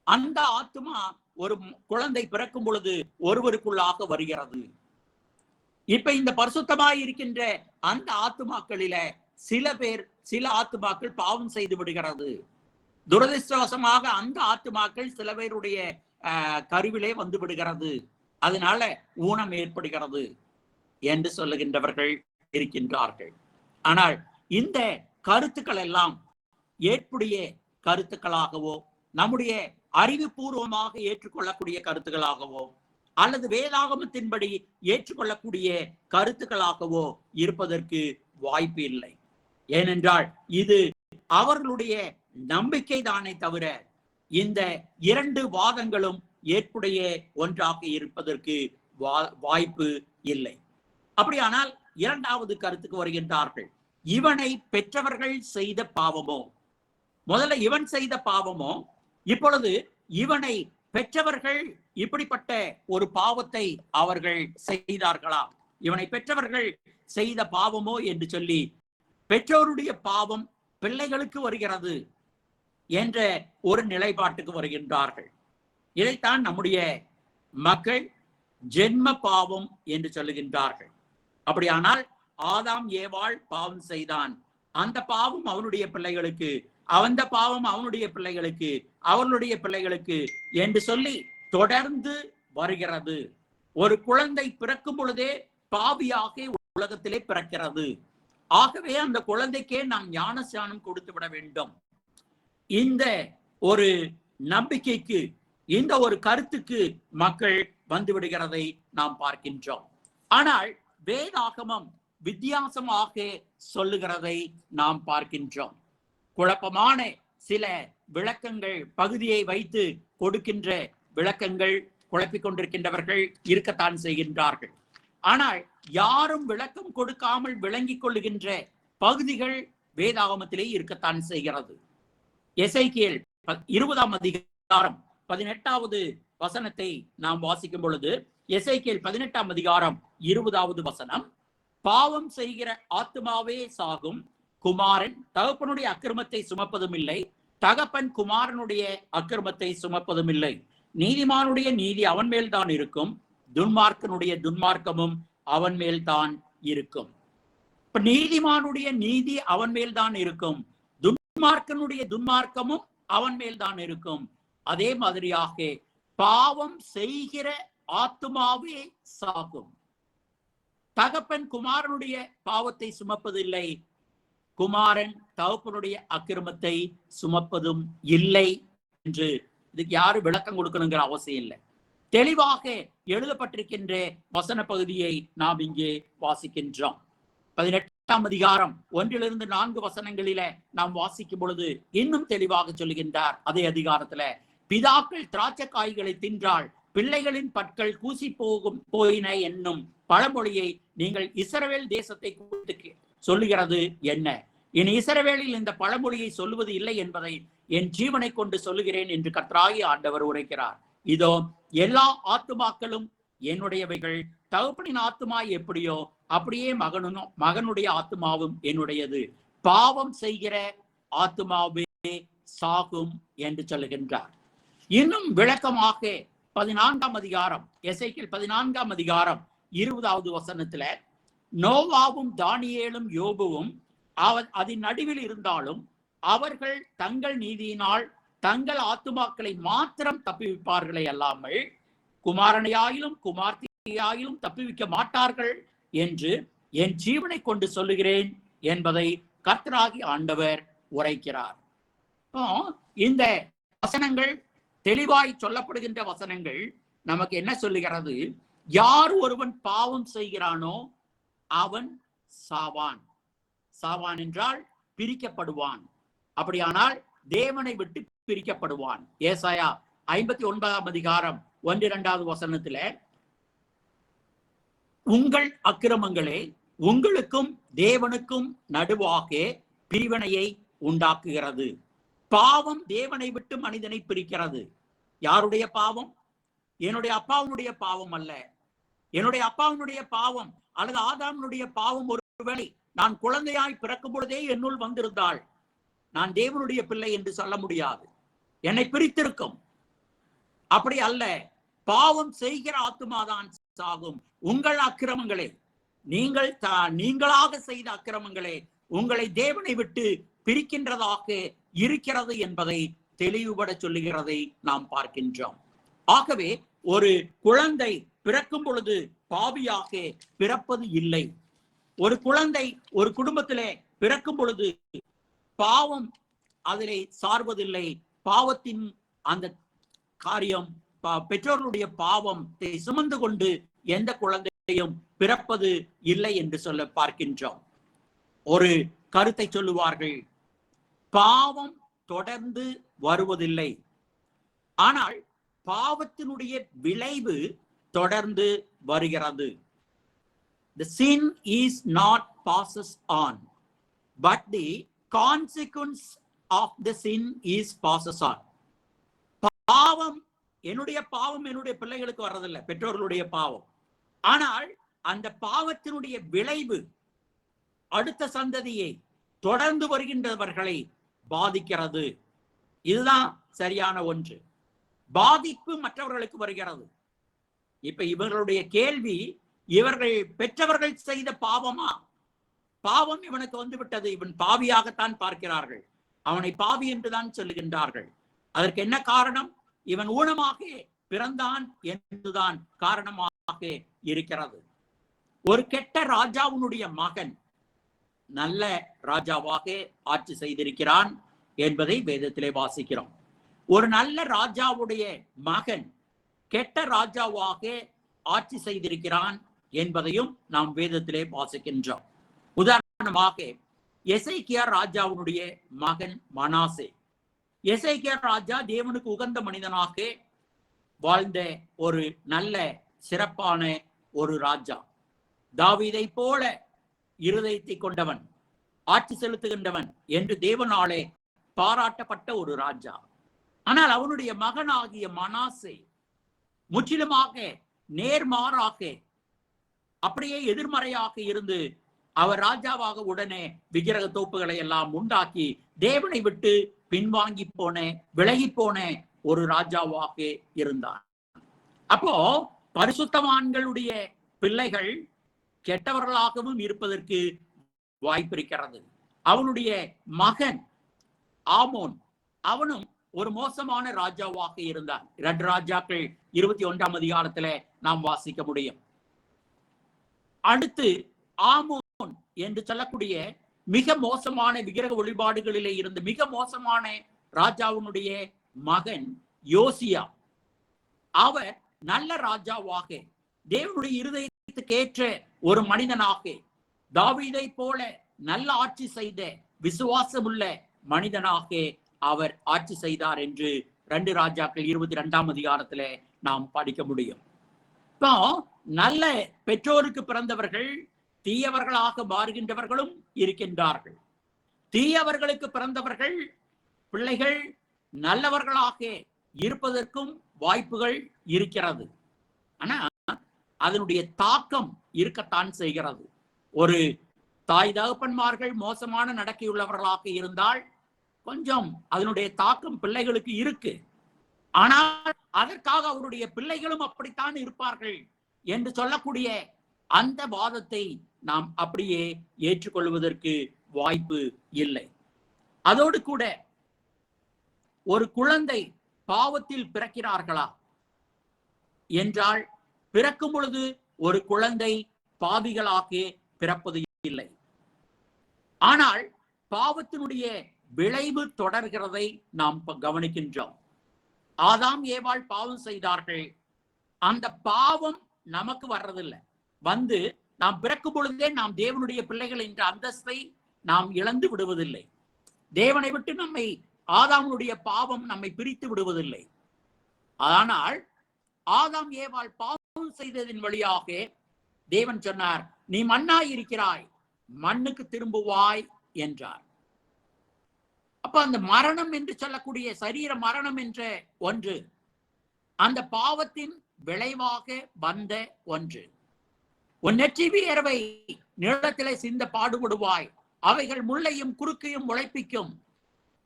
அந்த ஆத்மா ஒரு குழந்தை பிறக்கும் பொழுது ஒருவருக்குள்ளாக வருகிறது. இப்ப இந்த பரிசுத்தமாய் இருக்கின்ற அந்த ஆத்துமாக்களில சில ஆத்துமாக்கள் பாவம் செய்து விடுகிறது. துரதிருஷ்டவசமாக அந்த ஆத்துமாக்கள் சில பேருடைய கருவிலே வந்து விடுகிறது, அதனால ஊனம் ஏற்படுகிறது என்று சொல்லுகின்றவர்கள் இருக்கின்றார்கள். ஆனால் இந்த கருத்துக்கள் எல்லாம் ஏற்புடைய கருத்துக்களாகவோ, நம்முடைய அறிவுபூர்வமாக ஏற்றுக்கொள்ளக்கூடிய கருத்துக்களாகவோ, அல்லது வேதாகமத்தின்படி ஏற்றுக்கொள்ளக்கூடிய கருத்துக்களாகவோ இருப்பதற்கு வாய்ப்பு இல்லை. ஏனென்றால் இது அவர்களுடைய நம்பிக்கை தானே தவிர இந்த 2 வாதங்களும் ஏற்புடைய ஒன்றாக இருப்பதற்கு வாய்ப்பு இல்லை. அப்படியானால் 2வது கருத்துக்கு வருகின்றார்கள், இவனை பெற்றவர்கள் செய்த பாவமோ? முதல்ல இவன் செய்த பாவமோ, இப்பொழுது இவனை பெற்றவர்கள் இப்படிப்பட்ட ஒரு பாவத்தை அவர்கள் செய்தார்களா? இவனை பெற்றவர்கள் செய்த பாவமோ என்று சொல்லி பெற்றோருடைய பாவம் பிள்ளைகளுக்கு வருகிறது என்ற ஒரு நிலைப்பாட்டுக்கு வருகின்றார்கள். இதைத்தான் நம்முடைய மக்கள் ஜென்ம பாவம் என்று சொல்லுகின்றார்கள். அப்படியானால் ஆதாம் ஏவாள் பாவம் செய்தான், அந்த பாவம் அவனுடைய பிள்ளைகளுக்கு, அந்த பாவம் அவனுடைய பிள்ளைகளுக்கு, அவர்களுடைய பிள்ளைகளுக்கு என்று சொல்லி தொடர்ந்து வருகிறது. ஒரு குழந்தை பிறக்கும் பொழுதே பாவியாக உலகத்திலே பிறக்கிறது. ஆகவே அந்த குழந்தைக்கே நாம் ஞானஸ்நானம் கொடுத்து விட வேண்டும். இந்த ஒரு நம்பிக்கைக்கு, இந்த ஒரு கருத்துக்கு மக்கள் வந்து விடுகிறதை நாம் பார்க்கின்றோம். ஆனால் வேதாகமம் வித்தியாசமாக சொல்லுகிறதை நாம் பார்க்கின்றோம். குழப்பமான சில விளக்கங்கள் பகுதியை வைத்து கொடுக்கின்ற விளக்கங்கள் குழப்பிக் கொண்டிருக்கின்றவர்கள் இருக்கத்தான் செய்கின்றார்கள். ஆனால் யாரும் விளக்கம் கொடுக்காமல் விளங்கிக் கொள்ளுகின்ற பகுதிகள் வேதாகமத்திலே இருக்கத்தான் செய்கிறது. எசேக்கியேல் 20ஆம் அதிகாரம் 18வது வசனத்தை நாம் வாசிக்கும் பொழுது, எசேக்கியேல் 18ஆம் அதிகாரம் 20வது வசனம், பாவம் செய்கிற ஆத்துமாவே சாகும், குமாரன் தகப்பனுடைய அக்கிரமத்தை சுமப்பதும் இல்லை, தகப்பன் குமாரனுடைய அக்கிரமத்தை சுமப்பதும் இல்லை. நீதிமானுடைய நீதி அவன் மேல்தான் இருக்கும், துன்மார்க்கனுடைய துன்மார்க்கமும் அவன் மேல்தான் இருக்கும். இப்ப நீதிமானுடைய நீதி அவன் மேல்தான் இருக்கும், துன்மார்க்கனுடைய துன்மார்க்கமும் அவன் மேல்தான் இருக்கும். அதே மாதிரியாக பாவம் செய்கிற ஆத்துமாவே சாகும். தகப்பன் குமாரனுடைய பாவத்தை சுமப்பதில்லை, குமாரன் தகப்பனுடைய அக்கிரமத்தை சுமப்பதும் இல்லை என்று இதுக்கு யாரும் விளக்கம் கொடுக்கணுங்கிற அவசியம் இல்லை. தெளிவாக எழுதப்பட்டிருக்கின்ற வசன பகுதியை நாம் இங்கே வாசிக்கின்றோம். 18ஆம் அதிகாரம் 1-4 வசனங்களில நாம் வாசிக்கும் பொழுது இன்னும் தெளிவாக சொல்லுகின்றார். அதே அதிகாரத்துல, பிதாக்கள் திராட்சை காய்களை தின்றால் பிள்ளைகளின் பற்கள் கூசி போயின என்னும் பழமொழியை நீங்கள் இஸ்ரவேல் தேசத்தை குறித்து சொல்லுகிறது என்ன? இனி இஸ்ரவேலில் இந்த பழமொழியை சொல்லுவது இல்லை என்பதை என் ஜீவனை கொண்டு சொல்லுகிறேன் என்று கர்த்தராகிய ஆண்டவர் உரைக்கிறார். இதோ எல்லா ஆத்துமாக்களும் என்னுடையவைகள், தகப்பனின் ஆத்துமா எப்படியோ அப்படியே மகனுடைய ஆத்துமாவும் என்னுடையது, பாவம் செய்கிற ஆத்துமாவே சாகும் என்று சொல்லுகின்றார். இன்னும் விளக்கமாக 14ஆம் அதிகாரம், எசேக்கியேல் 14ஆம் அதிகாரம் 20வது வசனத்துல, நோவாவும் தானியேலும் யோபுவும் அதன் நடுவில் இருந்தாலும் அவர்கள் தங்கள் நீதியினால் தங்கள் ஆத்துமாக்களை மாத்திரம் தப்புவிப்பார்களே அல்லாமல் குமாரனையாயிலும் குமார்த்தியாயிலும் தப்புவிக்க மாட்டார்கள் என்று என் ஜீவனை கொண்டு சொல்லுகிறேன் என்பதை கர்த்தராகிய ஆண்டவர் உரைக்கிறார். இந்த வசனங்கள், தெளிவாய் சொல்லப்படுகின்ற வசனங்கள் நமக்கு என்ன சொல்லுகிறது? யார் ஒருவன் பாவம் செய்கிறானோ அவன் சாவான். சாவான் என்றால் பிரிக்கப்படுவான். அப்படியானால் தேவனை விட்டு பிரிக்கப்படுவான். ஏசாயா 59ஆம் அதிகாரம் 1-2வது வசனத்துல, உங்கள் அக்கிரமங்களே உங்களுக்கும் தேவனுக்கும் நடுவாக பிரிவினையை உண்டாக்குகிறது. பாவம் தேவனை விட்டு மனிதனை பிரிக்கிறது. யாருடைய பாவம்? என்னுடைய அப்பாவுடைய பாவம் அல்ல. என்னுடைய அப்பாவுடைய பாவம் அல்லது ஆதாமுடைய பாவம் ஒருவேளை நான் குழந்தையாய் பிறக்கும் பொழுதே என்னுள் வந்திருந்தாள், நான் தேவனுடைய பிள்ளை என்று சொல்ல முடியாது, என்னை பிரித்திருக்கும். அப்படி அல்ல, பாவம் செய்கிற ஆத்துமாதான் சாகும். உங்கள் அக்கிரமங்களே, நீங்களாக செய்த அக்கிரமங்களே உங்களை தேவனை விட்டு பிரிக்கின்றதாக இருக்கிறது என்பதை தெளிவுபட சொல்லுகிறதை நாம் பார்க்கின்றோம். ஆகவே ஒரு குழந்தை பிறக்கும் பொழுது பாவியாக பிறப்பது இல்லை. ஒரு குழந்தை ஒரு குடும்பத்திலே பிறக்கும் பொழுது பாவம் அதிலே சார்வதில்லை. பாவத்தின் அந்த காரியம், பெற்றோர்களுடைய பாவத்தை சுமந்து கொண்டு எந்த குழந்தையும் பிறப்பது இல்லை என்று சொல்ல பார்க்கின்றோம். ஒரு கருத்தை சொல்லுவார்கள், பாவம் தொடர்ந்து வருவதில்லை, ஆனால் பாவத்தினுடைய விளைவு தொடர்ந்து வருகிறது. The sin is not passes on, but the consequence of the sin is passes on. பாவம், என்னுடைய பாவம் என்னுடைய பிள்ளைகளுக்கு வர்றதில்லை, பெற்றோர்களுடைய பாவம். ஆனால் அந்த பாவத்தினுடைய விளைவு அடுத்த சந்ததியை, தொடர்ந்து வருகின்றவர்களை பாதிக்கிறது. இதுதான் சரியான ஒன்று. பாதிப்பு மற்றவர்களுக்கு வருகிறது. இப்ப இவர்களுடைய கேள்வி, இவர்கள் பெற்றவர்கள் செய்த பாவமா? பாவம் இவனுக்கு வந்து விட்டது, இவன் பாவியாகத்தான் பார்க்கிறார்கள், அவனை பாவி என்றுதான் சொல்லுகின்றார்கள். அதற்கு என்ன காரணம்? இவன் ஊனமாக பிறந்தான் என்றுதான் காரணமாக இருக்கிறது. ஒரு கெட்ட ராஜாவுடைய மகன் நல்ல ராஜாவாக ஆட்சி செய்திருக்கிறான் என்பதை வேதத்திலே வாசிக்கிறோம். ஒரு நல்ல ராஜாவுடைய மகன் கெட்ட ராஜாவாக ஆட்சி செய்திருக்கிறான் என்பதையும் நாம் வேதத்திலே வாசிக்கின்றோம். உதாரணமாக எசேக்கியா ராஜாவுடைய மகன் மனாசே. எசேக்கியா ராஜா தேவனுக்கு உகந்த மனிதனாக வாழ்ந்த ஒரு நல்ல சிறப்பான ஒரு ராஜா. தாவீதை போல இருதயத்தை கொண்டவன், ஆட்சி செலுத்துகின்றவன் என்று தேவனாலே பாராட்டப்பட்ட ஒரு ராஜா. ஆனால் அவனுடைய மகனாகிய மனாசே முற்றிலுமாக நேர்மாறாக, அப்படியே எதிர்மறையாக இருந்து அவர் ராஜாவாக உடனே விக்கிரக தோப்புகளை எல்லாம் உண்டாக்கி தேவனை விட்டு பின்வாங்கி போன, விலகி போன ஒரு ராஜாவாக இருந்தார். அப்போ பரிசுத்தவான்களுடைய பிள்ளைகள் கெட்டவர்களாகவும் இருப்பதற்கு வாய்ப்பு இருக்கிறது. அவனுடைய மகன் ஆமோன், அவனும் ஒரு மோசமான ராஜாவாக இருந்தான். 2 ராஜாக்கள் 21ஆம் அதிகாரத்துல நாம் வாசிக்க முடியும். அடுத்து ஆமோன் என்று சொல்லக்கூடிய மிக மோசமான விக்கிரக வழிபாடுகளிலே இருந்த மிக மோசமான ராஜாவுடைய மகன் யோசியா. அவர் நல்ல ராஜாவாக, தேவனுடைய இருதயத்துக்கு ஏற்ற ஒரு மனிதனாக, தாவீதை போல நல்ல ஆட்சி செய்த விசுவாசமுள்ள மனிதனாக அவர் ஆட்சி செய்தார் என்று 2 ராஜாக்கள் 22ஆம் அதிகாரத்துல நாம் படிக்க முடியும். இப்போ நல்ல பெற்றோருக்கு பிறந்தவர்கள் தீயவர்களாக மாறுகின்றவர்களும் இருக்கின்றார்கள். தீயவர்களுக்கு பிறந்தவர்கள் பிள்ளைகள் நல்லவர்களாக இருப்பதற்கும் வாய்ப்புகள் இருக்கிறது. ஆனா அதனுடைய தாக்கம் இருக்கத்தான் செய்கிறது. ஒரு தாய் தகப்பன்மார்கள் மோசமான நடக்கையுள்ளவர்களாக இருந்தால் கொஞ்சம் அதனுடைய தாக்கம் பிள்ளைகளுக்கு இருக்கு. ஆனால் அதற்காக அவருடைய பிள்ளைகளும் அப்படித்தான் இருப்பார்கள் என்று சொல்லக்கூடிய அந்த வாதத்தை நாம் அப்படியே ஏற்றுக்கொள்வதற்கு வாய்ப்பு இல்லை. அதோடு கூட ஒரு குழந்தை பாவத்தில் பிறக்கிறார்களா என்றால், பிறக்கும் பொழுது ஒரு குழந்தை பாவிகளாக பிறப்பது இல்லை. ஆனால் பாவத்தினுடைய விளைவு தொடர்கிறதை நாம் கவனிக்கின்றோம். ஆதாம் ஏவாள் பாவம் செய்தார்கள். அந்த பாவம் நமக்கு வர்றதில்லை. வந்து நாம் பிறக்கும் பொழுதே நாம் தேவனுடைய பிள்ளைகள் என்ற அந்தஸ்தை நாம் இழந்து விடுவதில்லை. தேவனை விட்டு நம்மை ஆதாமுடைய பாவம் நம்மை பிரித்து விடுவதில்லை. ஆனால் ஆதாம் ஏவாள் பாவம் செய்ததின் வழியாக தேவன் சொன்னார், நீ மண்ணாய் இருக்கிறாய், மண்ணுக்கு திரும்புவாய் என்றார். அப்ப அந்த மரணம் என்று சொல்லக்கூடிய சரீர மரணம் என்ற ஒன்று அந்த பாவத்தின் விளைவாக வந்த ஒன்று. உன் நெற்றி வியர்வை நிலத்திலே சிந்த பாடுபடுவாய், அவைகள் முள்ளையும் குறுக்கையும் உழைப்பிக்கும்,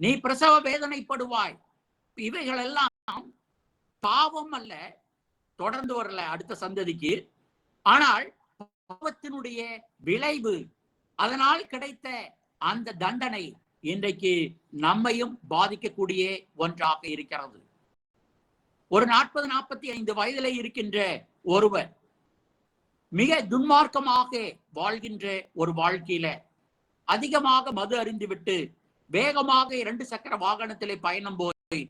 நீ பிரசவ வேதனைப்படுவாய். இவைகள் எல்லாம் பாவம் அல்ல, தொடர்ந்து வரல அடுத்த சந்ததிக்கு. ஆனால் பாவத்தினுடைய விளைவு, அதனால் கிடைத்த அந்த தண்டனை இன்றைக்கு நம்மையும் பாதிக்கக்கூடிய ஒன்றாக இருக்கிறது. ஒரு 40-45 வயதிலே இருக்கின்ற ஒருவர் மிக துன்மார்க்கமாக வாழ்கின்ற ஒரு வாழ்க்கையில அதிகமாக மது அருந்திவிட்டு வேகமாக 2 சக்கர வாகனத்திலே பயணம் போய்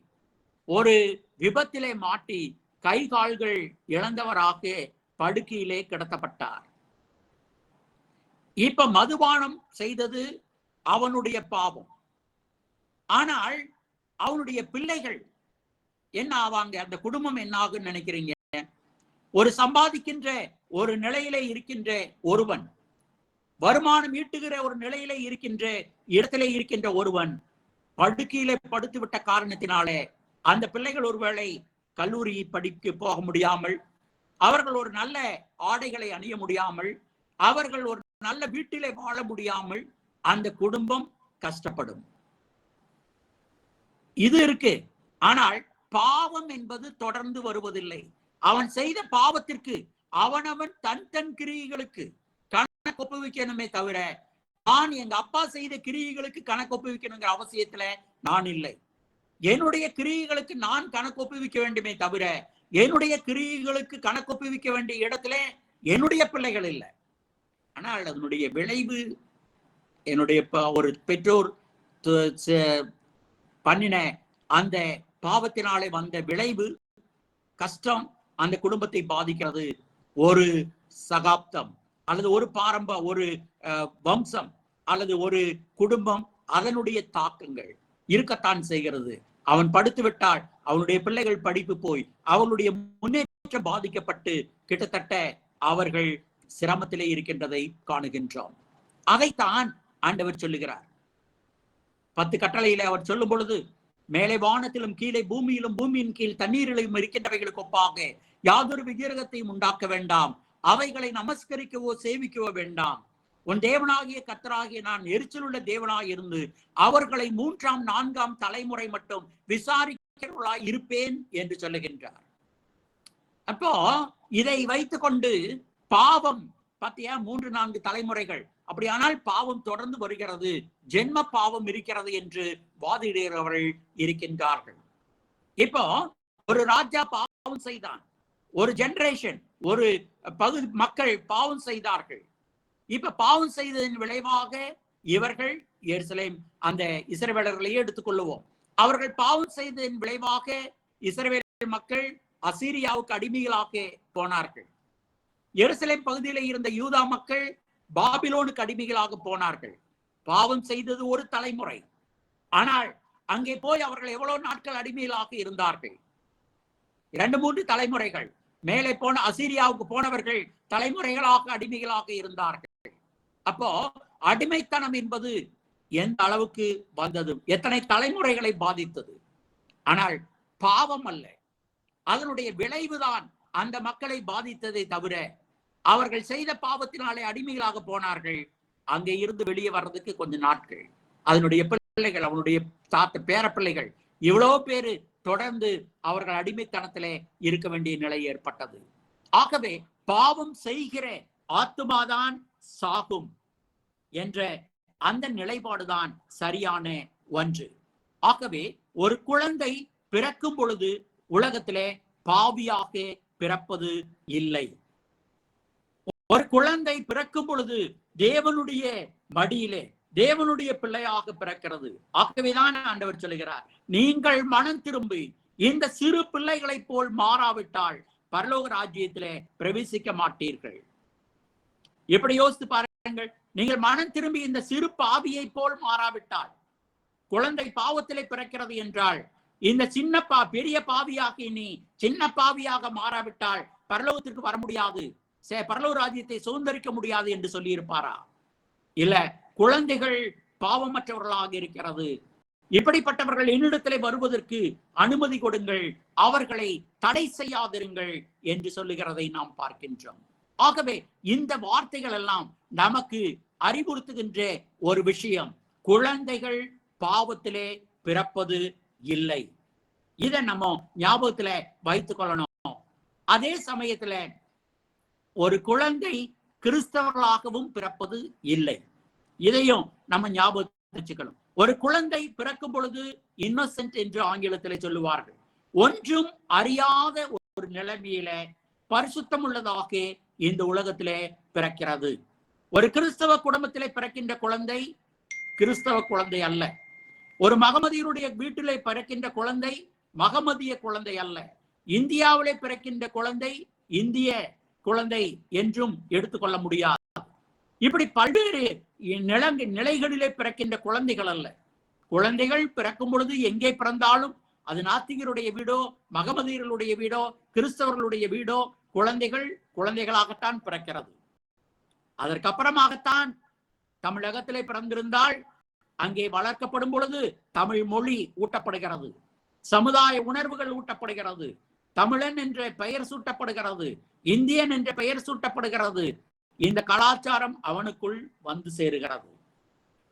ஒரு விபத்திலே மாட்டி கை கால்கள் இழந்தவராக படுக்கையிலே கிடத்தப்பட்டார். இப்ப மதுபானம் செய்தது அவனுடைய பாவம். ஆனால் அவனுடைய பிள்ளைகள் என்ன ஆவாங்க? அந்த குடும்பம் என்ன ஆகுன்னு நினைக்கிறீங்க? ஒரு சம்பாதிக்கின்ற ஒரு நிலையிலே இருக்கின்ற ஒருவன், வருமானம் ஈட்டுகிற ஒரு நிலையிலே இருக்கின்ற இடத்திலே இருக்கின்ற ஒருவன் படுக்கையிலே படுத்து விட்ட காரணத்தினாலே அந்த பிள்ளைகள் ஒருவேளை கல்லூரி படிக்க போக முடியாமல், அவர்கள் ஒரு நல்ல ஆடைகளை அணிய முடியாமல், அவர்கள் ஒரு நல்ல வீட்டிலே வாழ முடியாமல் அந்த குடும்பம் கஷ்டப்படும். இது இருக்கு. ஆனால் பாவம் என்பது தொடர்ந்து வருவதில்லை. அவன் செய்த பாவத்திற்கு அவனவன் தன் கிரியைகளுக்கு கணக்கு ஒப்புவிக்கணுமே தவிர, நான் எங்க அப்பா செய்த கிரியைகளுக்கு கணக்கு ஒப்புவிக்கணுங்கிற அவசியத்துல நான் இல்லை. என்னுடைய கிரியைகளுக்கு நான் கணக்கு ஒப்புவிக்க வேண்டுமே தவிர, என்னுடைய கிரியைகளுக்கு கணக்கு ஒப்புவிக்க வேண்டிய இடத்துல என்னுடைய பிள்ளைகள் இல்லை. ஆனால் அதனுடைய விளைவு, என்னுடைய ஒரு பெற்றோர் பண்ணின அந்த பாவத்தினாலே வந்த விளைவு, கஷ்டம் அந்த குடும்பத்தை பாதிக்கிறது. ஒரு சகாப்தம் அல்லது ஒரு ஒரு வம்சம் அல்லது ஒரு குடும்பம், அதனுடைய தாக்கங்கள் இருக்கத்தான் செய்கிறது. அவன் படுத்து விட்டால் அவனுடைய பிள்ளைகள் படிப்பு போய் அவளுடைய முன்னேற்றம் பாதிக்கப்பட்டு கிட்டத்தட்ட அவர்கள் சிரமத்திலே இருக்கின்றதை காணுகின்றோம். அதைத்தான் ஆண்டவர் சொல்லுகிறார். 10 கட்டளையிலே அவர் சொல்லும் பொழுது, மேலே வானத்திலும் கீழே பூமியிலும் பூமியின் கீழ் தண்ணீரிலும் இருக்கின்றவைகளுக்கு ஒப்பாக யாதொரு விக்கிரகத்தையும் உண்டாக்க வேண்டாம், அவைகளை நமஸ்கரிக்கவோ சேவிக்கவோ வேண்டாம். உன் தேவனாகிய கர்த்தராகிய நான் எரிச்சலுள்ள தேவனாய் இருந்து அவர்களை 3ஆம் 4ஆம் தலைமுறை மட்டும் விசாரிக்கிறவர்களாய் இருப்பேன் என்று சொல்லுகின்றார். அப்போ இதை வைத்துக் கொண்டு பாவம் பாத்தியா 3-4 தலைமுறைகள், அப்படியானால் பாவம் தொடர்ந்து வருகிறது, ஜென்ம பாவம் இருக்கிறது என்று வாதிடுகிறவர்கள் இருக்கின்றார்கள். இப்போ ஒரு ராஜா பாவம் செய்தான், ஒரு ஜெனரேஷன், ஒரு பகுதி மக்கள் பாவம் செய்தார்கள். இப்ப பாவம் செய்ததன் விளைவாக இவர்கள் எருசலேம் அந்த இஸ்ரவேலர்களையே எடுத்துக்கொள்ளுவோம். அவர்கள் பாவம் செய்ததன் விளைவாக இஸ்ரவேல் மக்கள் அசீரியாவுக்கு அடிமைகளாக போனார்கள். எருசலேம் பகுதியில் இருந்த யூதா மக்கள் பாபிலோனுக்கு அடிமைகளாக போனார்கள். பாவம் செய்தது ஒரு தலைமுறை, ஆனால் அங்கே போய் அவர்கள் எவ்வளவு நாட்கள் அடிமைகளாக இருந்தார்கள்? 2-3 தலைமுறைகள். மேலே போன அசீரியாவுக்கு போனவர்கள் தலைமுறைகளாக அடிமைகளாக இருந்தார்கள். அப்போ அடிமைத்தனம் என்பது எந்த அளவுக்கு வந்தது, எத்தனை தலைமுறைகளை பாதித்தது. ஆனால் பாவம் அல்ல, அதனுடைய விளைவுதான் அந்த மக்களை பாதித்ததை தவிர அவர்கள் செய்த பாவத்தினாலே அடிமைகளாக போனார்கள். அங்கே இருந்து வெளியே வர்றதுக்கு கொஞ்சம் நாட்கள், அதனுடைய பிள்ளைகள், அவனுடைய பேர பிள்ளைகள், இவ்வளவு பேரு தொடர்ந்து அவர்கள் அடிமைத்தனத்திலே இருக்க வேண்டிய நிலை ஏற்பட்டது. ஆகவே பாவம் செய்கிற ஆத்துமாதான் சாகும் என்ற அந்த நிலைப்பாடுதான் சரியான ஒன்று. ஆகவே ஒரு குழந்தை பிறக்கும் பொழுது உலகத்திலே பாவியாக பிறப்பது இல்லை. ஒரு குழந்தை பிறக்கும் பொழுது தேவனுடைய மடியிலே தேவனுடைய பிள்ளையாக பிறக்கிறது. ஆகவேதான் ஆண்டவர் சொல்லுகிறார், நீங்கள் மனம் திரும்பி இந்த சிறு பிள்ளைகளை போல் மாறாவிட்டால் பரலோக ராஜ்யத்திலே பிரவேசிக்க மாட்டீர்கள். எப்படி யோசித்து பாருங்கள், நீங்கள் மனம் திரும்பி இந்த சிறு பாவியை போல் மாறாவிட்டால், குழந்தை பாவத்திலே பிறக்கிறது என்றால் இந்த சின்ன பெரிய பாவியாக நீ சின்ன பாவியாக மாறாவிட்டால் பரலோகத்திற்கு வர முடியாது, பரலோக ராஜ்யத்தை சுதந்திரிக்க முடியாது என்று சொல்லி இருப்பாரா? இல்ல, குழந்தைகள் பாவமற்றவர்களாக இருக்கிறது, இப்படிப்பட்டவர்கள் என்னிடத்திலே வருவதற்கு அனுமதி கொடுங்கள், அவர்களை தடை செய்யாதிருங்கள் என்று சொல்லுகிறதை நாம் பார்க்கின்றோம். ஆகவே இந்த வார்த்தைகள் எல்லாம் நமக்கு அறிவுறுத்துகின்ற ஒரு விஷயம், குழந்தைகள் பாவத்திலே பிறப்பது இல்லை. இதை நம்ம ஞாபகத்துல வைத்துக் கொள்ளணும். அதே சமயத்துல ஒரு குழந்தை கிறிஸ்தவர்களாகவும் பிறப்பது இல்லை, இதையும் நம்ம ஞாபகத்தில் வச்சுக்கணும். ஒரு குழந்தை பிறக்கும் பொழுது இன்னோசென்ட் என்று ஆங்கிலத்திலே சொல்லுவார்கள். ஒன்றும் அறியாத ஒரு நிலைமையில பரிசுத்தம் உள்ளதாக இந்த உலகத்திலே பிறக்கிறது. ஒரு கிறிஸ்தவ குடும்பத்திலே பிறக்கின்ற குழந்தை கிறிஸ்தவ குழந்தை அல்ல. ஒரு மகமதியருடைய வீட்டிலே பிறக்கின்ற குழந்தை மகமதிய குழந்தை அல்ல. இந்தியாவிலே பிறக்கின்ற குழந்தை இந்திய குழந்தை என்றும் எடுத்துக்கொள்ள முடியாது. இப்படி பல்வேறு நிலைகளிலே பிறக்கின்ற குழந்தைகள் அல்ல. குழந்தைகள் பிறக்கும் பொழுது எங்கே பிறந்தாலும் அது நாத்திகருடைய வீடோ மகமதியர்களுடைய வீடோ கிறிஸ்தவர்களுடைய வீடோ குழந்தைகள் குழந்தைகளாகத்தான் பிறக்கிறது. அதற்கப்புறமாகத்தான் தமிழகத்திலே பிறந்திருந்தால் அங்கே வளர்க்கப்படும் பொழுது தமிழ் மொழி ஊட்டப்படுகிறது, சமுதாய உணர்வுகள் ஊட்டப்படுகிறது, தமிழன் என்ற பெயர் சூட்டப்படுகிறது, இந்தியன் என்ற பெயர் சூட்டப்படுகிறது. இந்த கலாச்சாரம் அவனுக்குள் வந்து சேருகிறது.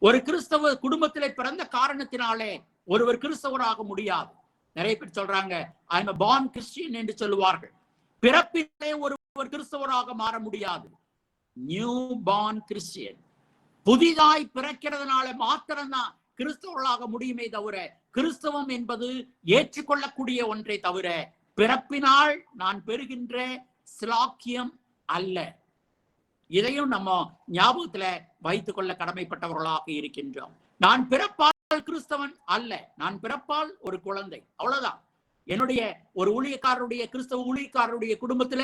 ஒரு கிறிஸ்தவ குடும்பத்திலே பிறந்த காரணத்தினாலே ஒருவர் கிறிஸ்தவராக முடியாது. நிறைய பேர் சொல்றாங்க I am a born Christian என்று சொல்லுவார்கள். பிறப்பிலே ஒருவர் கிறிஸ்தவராக மாற முடியாது. நியூ பார்ன் கிறிஸ்டியன், புதிதாய் பிறக்கிறதுனால மாத்திரம்தான் கிறிஸ்தவர்களாக முடியுமே தவிர கிறிஸ்தவம் என்பது ஏற்றுக்கொள்ளக்கூடிய ஒன்றை தவிர பிறப்பினால் நான் பெறுகின்ற சிலாக்கியம் அல்ல. இதையும் நம்ம ஞாபகத்துல வைத்துக் கொள்ள கடமைப்பட்டவர்களாக இருக்கின்றோம். நான் பிறப்பால் கிறிஸ்தவன் அல்ல, நான் பிறப்பால் ஒரு குழந்தை, அவ்வளவுதான். என்னுடைய ஒரு ஊழியக்காரருடைய கிறிஸ்தவ ஊழியக்காரருடைய குடும்பத்துல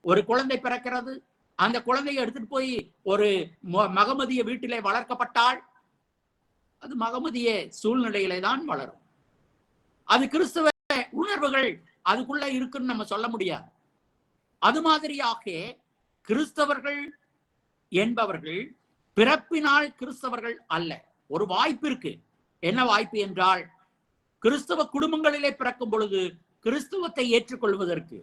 ஒரு குழந்தை பிறக்கிறது. அந்த குழந்தையை எடுத்துட்டு போய் ஒரு மகமதிய வீட்டிலே வளர்க்கப்பட்டால் அது மகமதிய சூழ்நிலையிலே தான் வளரும். அது கிறிஸ்தவ உணர்வுகள் அதுக்குள்ள இருக்குன்னு நம்ம சொல்ல முடியாது. அது மாதிரியாக கிறிஸ்தவர்கள் என்பவர்கள் பிறப்பினால் கிறிஸ்தவர்கள் அல்ல. ஒரு வாய்ப்பு இருக்கு. என்ன வாய்ப்பு என்றால், கிறிஸ்தவ குடும்பங்களிலே பிறக்கும் பொழுது கிறிஸ்துவத்தை ஏற்றுக்கொள்வதற்கு,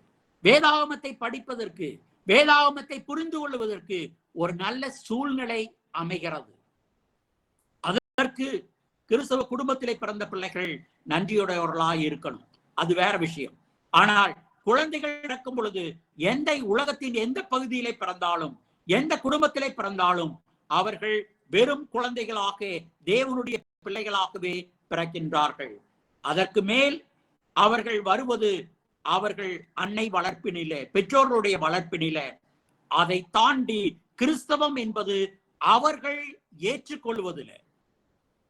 வேதாகமத்தை படிப்பதற்கு, வேதாகமத்தை புரிந்து கொள்வதற்கு ஒரு நல்ல சூழ்நிலை அமைகிறது. அதற்கு கிறிஸ்தவ குடும்பத்திலே பிறந்த பிள்ளைகள் நன்றியுடையவர்களாய் இருக்கணும். அது வேற விஷயம். ஆனால் குழந்தைகள் பிறக்கும் பொழுது எந்த உலகத்தின் எந்த பகுதியிலே பிறந்தாலும், எந்த குடும்பத்திலே பிறந்தாலும் அவர்கள் வெறும் குழந்தைகளாக தேவனுடைய பிள்ளைகளாகவே பிறக்கின்றார்கள். அதற்கு மேல் அவர்கள் வருவது அவர்கள் அன்னை வளர்ப்பினிலே, பெற்றோர்களுடைய வளர்ப்பினிலே. அதை தாண்டி கிறிஸ்தவம் என்பது அவர்கள் ஏற்றுக்கொள்வதில்லை.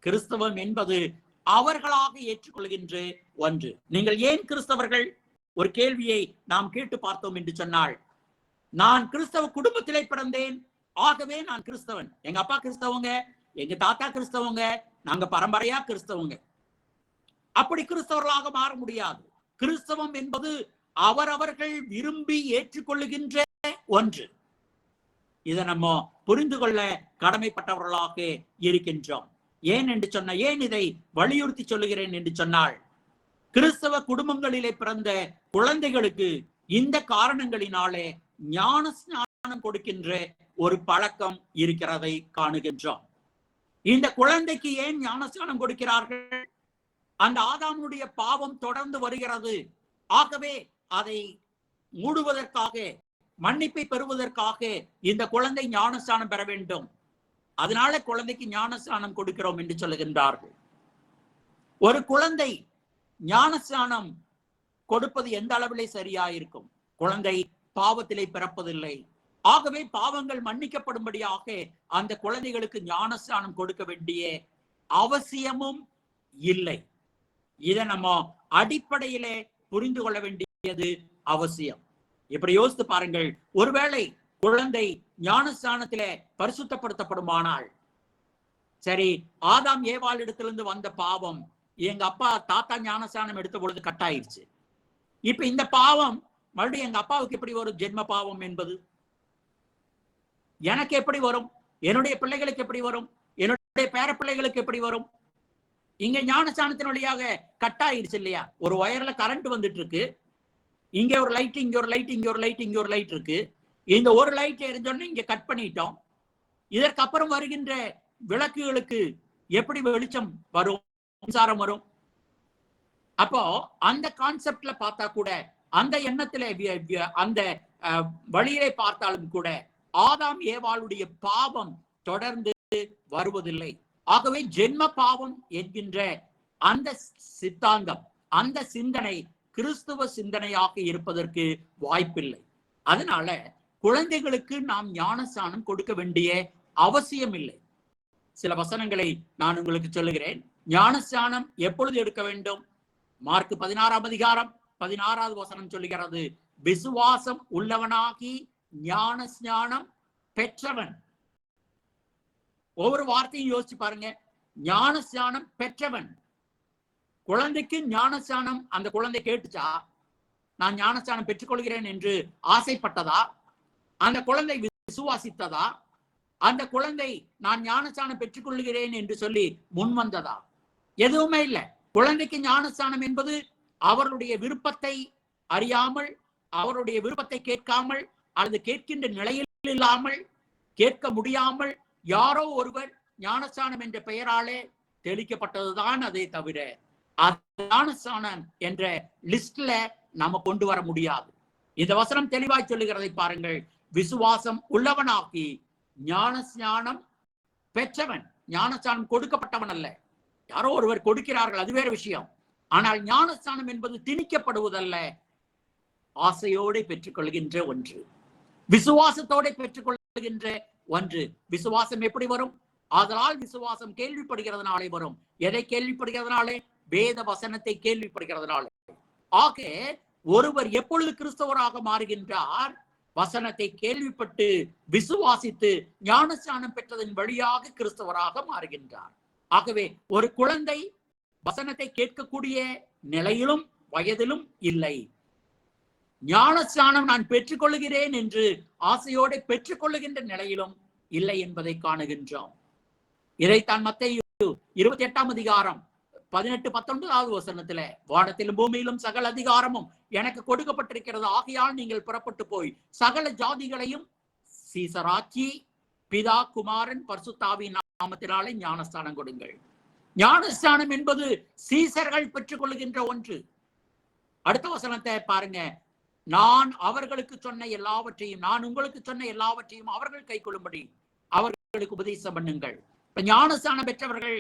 கிறிஸ்தவம் என்பது அவர்களாக ஏற்றுக்கொள்கின்ற ஒன்று. நீங்கள் ஏன் கிறிஸ்தவர்கள்? ஒரு கேள்வியை நாம் கேட்டு பார்த்தோம் என்று சொன்னால், நான் கிறிஸ்தவ குடும்பத்திலே பிறந்தேன், ஆகவே நான் கிறிஸ்தவன். எங்க அப்பா கிறிஸ்தவங்க, எங்க தாத்தா கிறிஸ்தவங்க, நாங்க பரம்பரையா கிறிஸ்தவங்க. அப்படி கிறிஸ்தவர்களாக மாற முடியாது. கிறிஸ்தவம் என்பது அவரவர்கள் விரும்பி ஏற்றுக்கொள்ளுகின்ற ஒன்று. இதை நம்ம புரிந்து கொள்ள கடமைப்பட்டவர்களாக இருக்கின்றோம். ஏன் என்று சொன்ன, ஏன் இதை வலியுறுத்தி சொல்லுகிறேன் என்று சொன்னால், கிறிஸ்தவ குடும்பங்களிலே பிறந்த குழந்தைகளுக்கு இந்த காரணங்களினாலே ஞான ஸ்நானம் கொடுக்கின்ற ஒரு பழக்கம் இருக்கிறதை காணுகின்றோம். இந்த குழந்தைக்கு ஏன் ஞானஸ்நானம் கொடுக்கிறார்கள்? அந்த ஆதாமுடைய பாவம் தொடர்ந்து வருகிறது. ஆகவே அதை மூடுவதற்காக, மன்னிப்பை பெறுவதற்காக இந்த குழந்தை ஞானஸ்நானம் பெற வேண்டும். அதனால குழந்தைக்கு ஞானஸ்நானம் கொடுக்கிறோம் என்று சொல்லுகின்றார்கள். ஒரு குழந்தை ஞானஸ்நானம் கொடுப்பது எந்த அளவிலே சரியா இருக்கும்? குழந்தை பாவத்திலே பிறப்பதில்லை. ஆகவே பாவங்கள் மன்னிக்கப்படும்படியாக அந்த குழந்தைகளுக்கு ஞானஸ்நானம் கொடுக்க வேண்டிய அவசியமும் இல்லை. இதை நம்ம அடிப்படையிலே புரிந்து கொள்ள வேண்டியது அவசியம். இப்படி யோசித்து பாருங்கள். ஒருவேளை குழந்தை ஞானஸ்நானத்திலே பரிசுத்தப்படுத்தப்படுமானால், சரி, ஆதாம் ஏவாள் இடத்திலிருந்து வந்த பாவம் எங்க அப்பா தாத்தா ஞானஸ்நானம் எடுத்த பொழுது கட்டாயிருச்சு. இப்ப இந்த பாவம் மறுபடியும் எங்க அப்பாவுக்கு எப்படி வரும்? ஜென்ம பாவம் என்பது எனக்கு எப்படி வரும்? என்னுடைய பிள்ளைகளுக்கு எப்படி வரும்? என்னுடைய பேர பிள்ளைகளுக்கு எப்படி வரும்? இங்க ஞானஸ்நானத்தின் வழியாக கட்டாயிருச்சு இல்லையா? ஒரு ஒயர்ல கரண்ட் வந்துட்டு இருக்கு. இங்க ஒரு லைட், இங்க ஒரு லைட், இங்க ஒரு லைட், இங்க ஒரு லைட் இருக்கு. இந்த ஒரு லைட் எரிஞ்சோன்னு இங்க கட் பண்ணிட்டோம். இதற்கு அப்புறம் வருகின்ற விளக்குகளுக்கு எப்படி வெளிச்சம் வரும்? மின்சாரம் வரும். அப்போ அந்த கான்செப்ட்ல பார்த்தா கூட, அந்த எண்ணத்திலே, அந்த வழியிலே பார்த்தாலும் கூட ஆதாம் ஏவாளுடைய பாவம் தொடர்ந்து வருவதில்லை. ஆகவே ஜென்ம பாவம் என்கின்ற அந்த சித்தாந்தம், அந்த சிந்தனை கிறிஸ்துவ சிந்தனையாக இருப்பதற்கு வாய்ப்பில்லை. அதனால குழந்தைகளுக்கு நாம் ஞானஸ்நானம் கொடுக்க வேண்டிய அவசியம் இல்லை. சில வசனங்களை நான் உங்களுக்கு சொல்லுகிறேன். ஞானஸ்நானம் எப்பொழுது எடுக்க வேண்டும்? மார்க் 16ஆம் அதிகாரம் 16வது வசனம் சொல்லுகிறது, விசுவாசம் உள்ளவனாகி ஞானஸ்நானம் பெற்றவன். ஒவ்வொரு வார்த்தையும் யோசிச்சு பாருங்க. ஞானஸ்நானம் பெற்றவன். குழந்தைக்கு ஞானஸ்நானம் அந்த குழந்தை கேட்டுச்சா? நான் ஞானஸ்நானம் பெற்றுக்கொள்கிறேன் என்று ஆசைப்பட்டதா? அந்த குழந்தை விசுவாசித்ததா? அந்த குழந்தை நான் ஞானஸ்நானம் பெற்றுக்கொள்கிறேன் என்று சொல்லி முன் வந்ததா? எதுவுமே இல்லை. குழந்தைக்கு ஞானஸ்நானம் என்பது அவருடைய விருப்பத்தை அறியாமல், அவருடைய விருப்பத்தை கேட்காமல், அல்லது கேட்கின்ற நிலையில் இல்லாமல், கேட்க முடியாமல் யாரோ ஒருவர் ஞானஸ்நானம் என்ற பெயராலே தெளிக்கப்பட்டதுதான். அதை தவிர ஞானஸ்நானம் என்ற லிஸ்ட்ல நாம கொண்டு வர முடியாது. இந்த வசனம் தெளிவாய் சொல்லுகிறதை பாருங்கள். விசுவாசம் உள்ளவனாக்கி ஞானஸ்நானம் பெற்றவன். ஞானஸ்நானம் கொடுக்கப்பட்டவன் அல்ல, யாரோ ஒருவர் கொடுக்கிறார்கள், அது வேற விஷயம். ஆனால் ஞானஸ்நானம் என்பது திணிக்கப்படுவதல்ல, ஆசையோடு பெற்றுக்கொள்கின்ற ஒன்று, விசுவாசத்தோடு பெற்றுக்கொள்கின்ற ஒன்று. விசுவாசம் எப்படி வரும்? ஆதலால் விசுவாசம் கேள்விப்படுகிறதுனாலே வரும். எதை கேள்விப்படுகிறதுனாலே? வேத வசனத்தை கேள்விப்படுகிறதுனாலே. ஆக ஒருவர் எப்பொழுது கிறிஸ்தவராக மாறுகின்றார்? வசனத்தை கேள்விப்பட்டு விசுவாசித்து ஞானஸ்நானம் பெற்றதன் வழியாக கிறிஸ்தவராக மாறுகின்றார். ஆகவே ஒரு குழந்தை வசனத்தை கேட்கக்கூடிய நிலையிலும் வயதிலும் இல்லை. ஞானஸ்நானம் நான் பெற்றுக்கொள்கிறேன் என்று ஆசையோடு பெற்றுக்கொள்ளுகின்ற நிலையிலும் இல்லை என்பதை காணுகின்றோம். இதைத்தான் மத்தேயு 28ஆம் அதிகாரம் 18-19வது வசனத்துல, வானத்திலும் பூமியிலும் சகல அதிகாரமும் எனக்கு கொடுக்கப்பட்டிருக்கிறது, ஆகையால் நீங்கள் புறப்பட்டு போய் சகல ஜாதிகளையும் சீசராக்கி பிதா குமாரன் பரிசுத்தாவின் நாமத்தினாலே ஞானஸ்தானம் கொடுங்கள். ஞானஸ்தானம் என்பது சீசர்கள் பெற்றுக் கொள்ளுகின்ற ஒன்று. அடுத்த வசனத்தை பாருங்க. நான் அவர்களுக்கு சொன்ன எல்லாவற்றையும், நான் உங்களுக்கு சொன்ன எல்லாவற்றையும் அவர்கள் கை கொள்ளும்படி அவர்களுக்கு உபதேசம் பண்ணுங்கள். ஞானஸ்தானம் பெற்றவர்கள்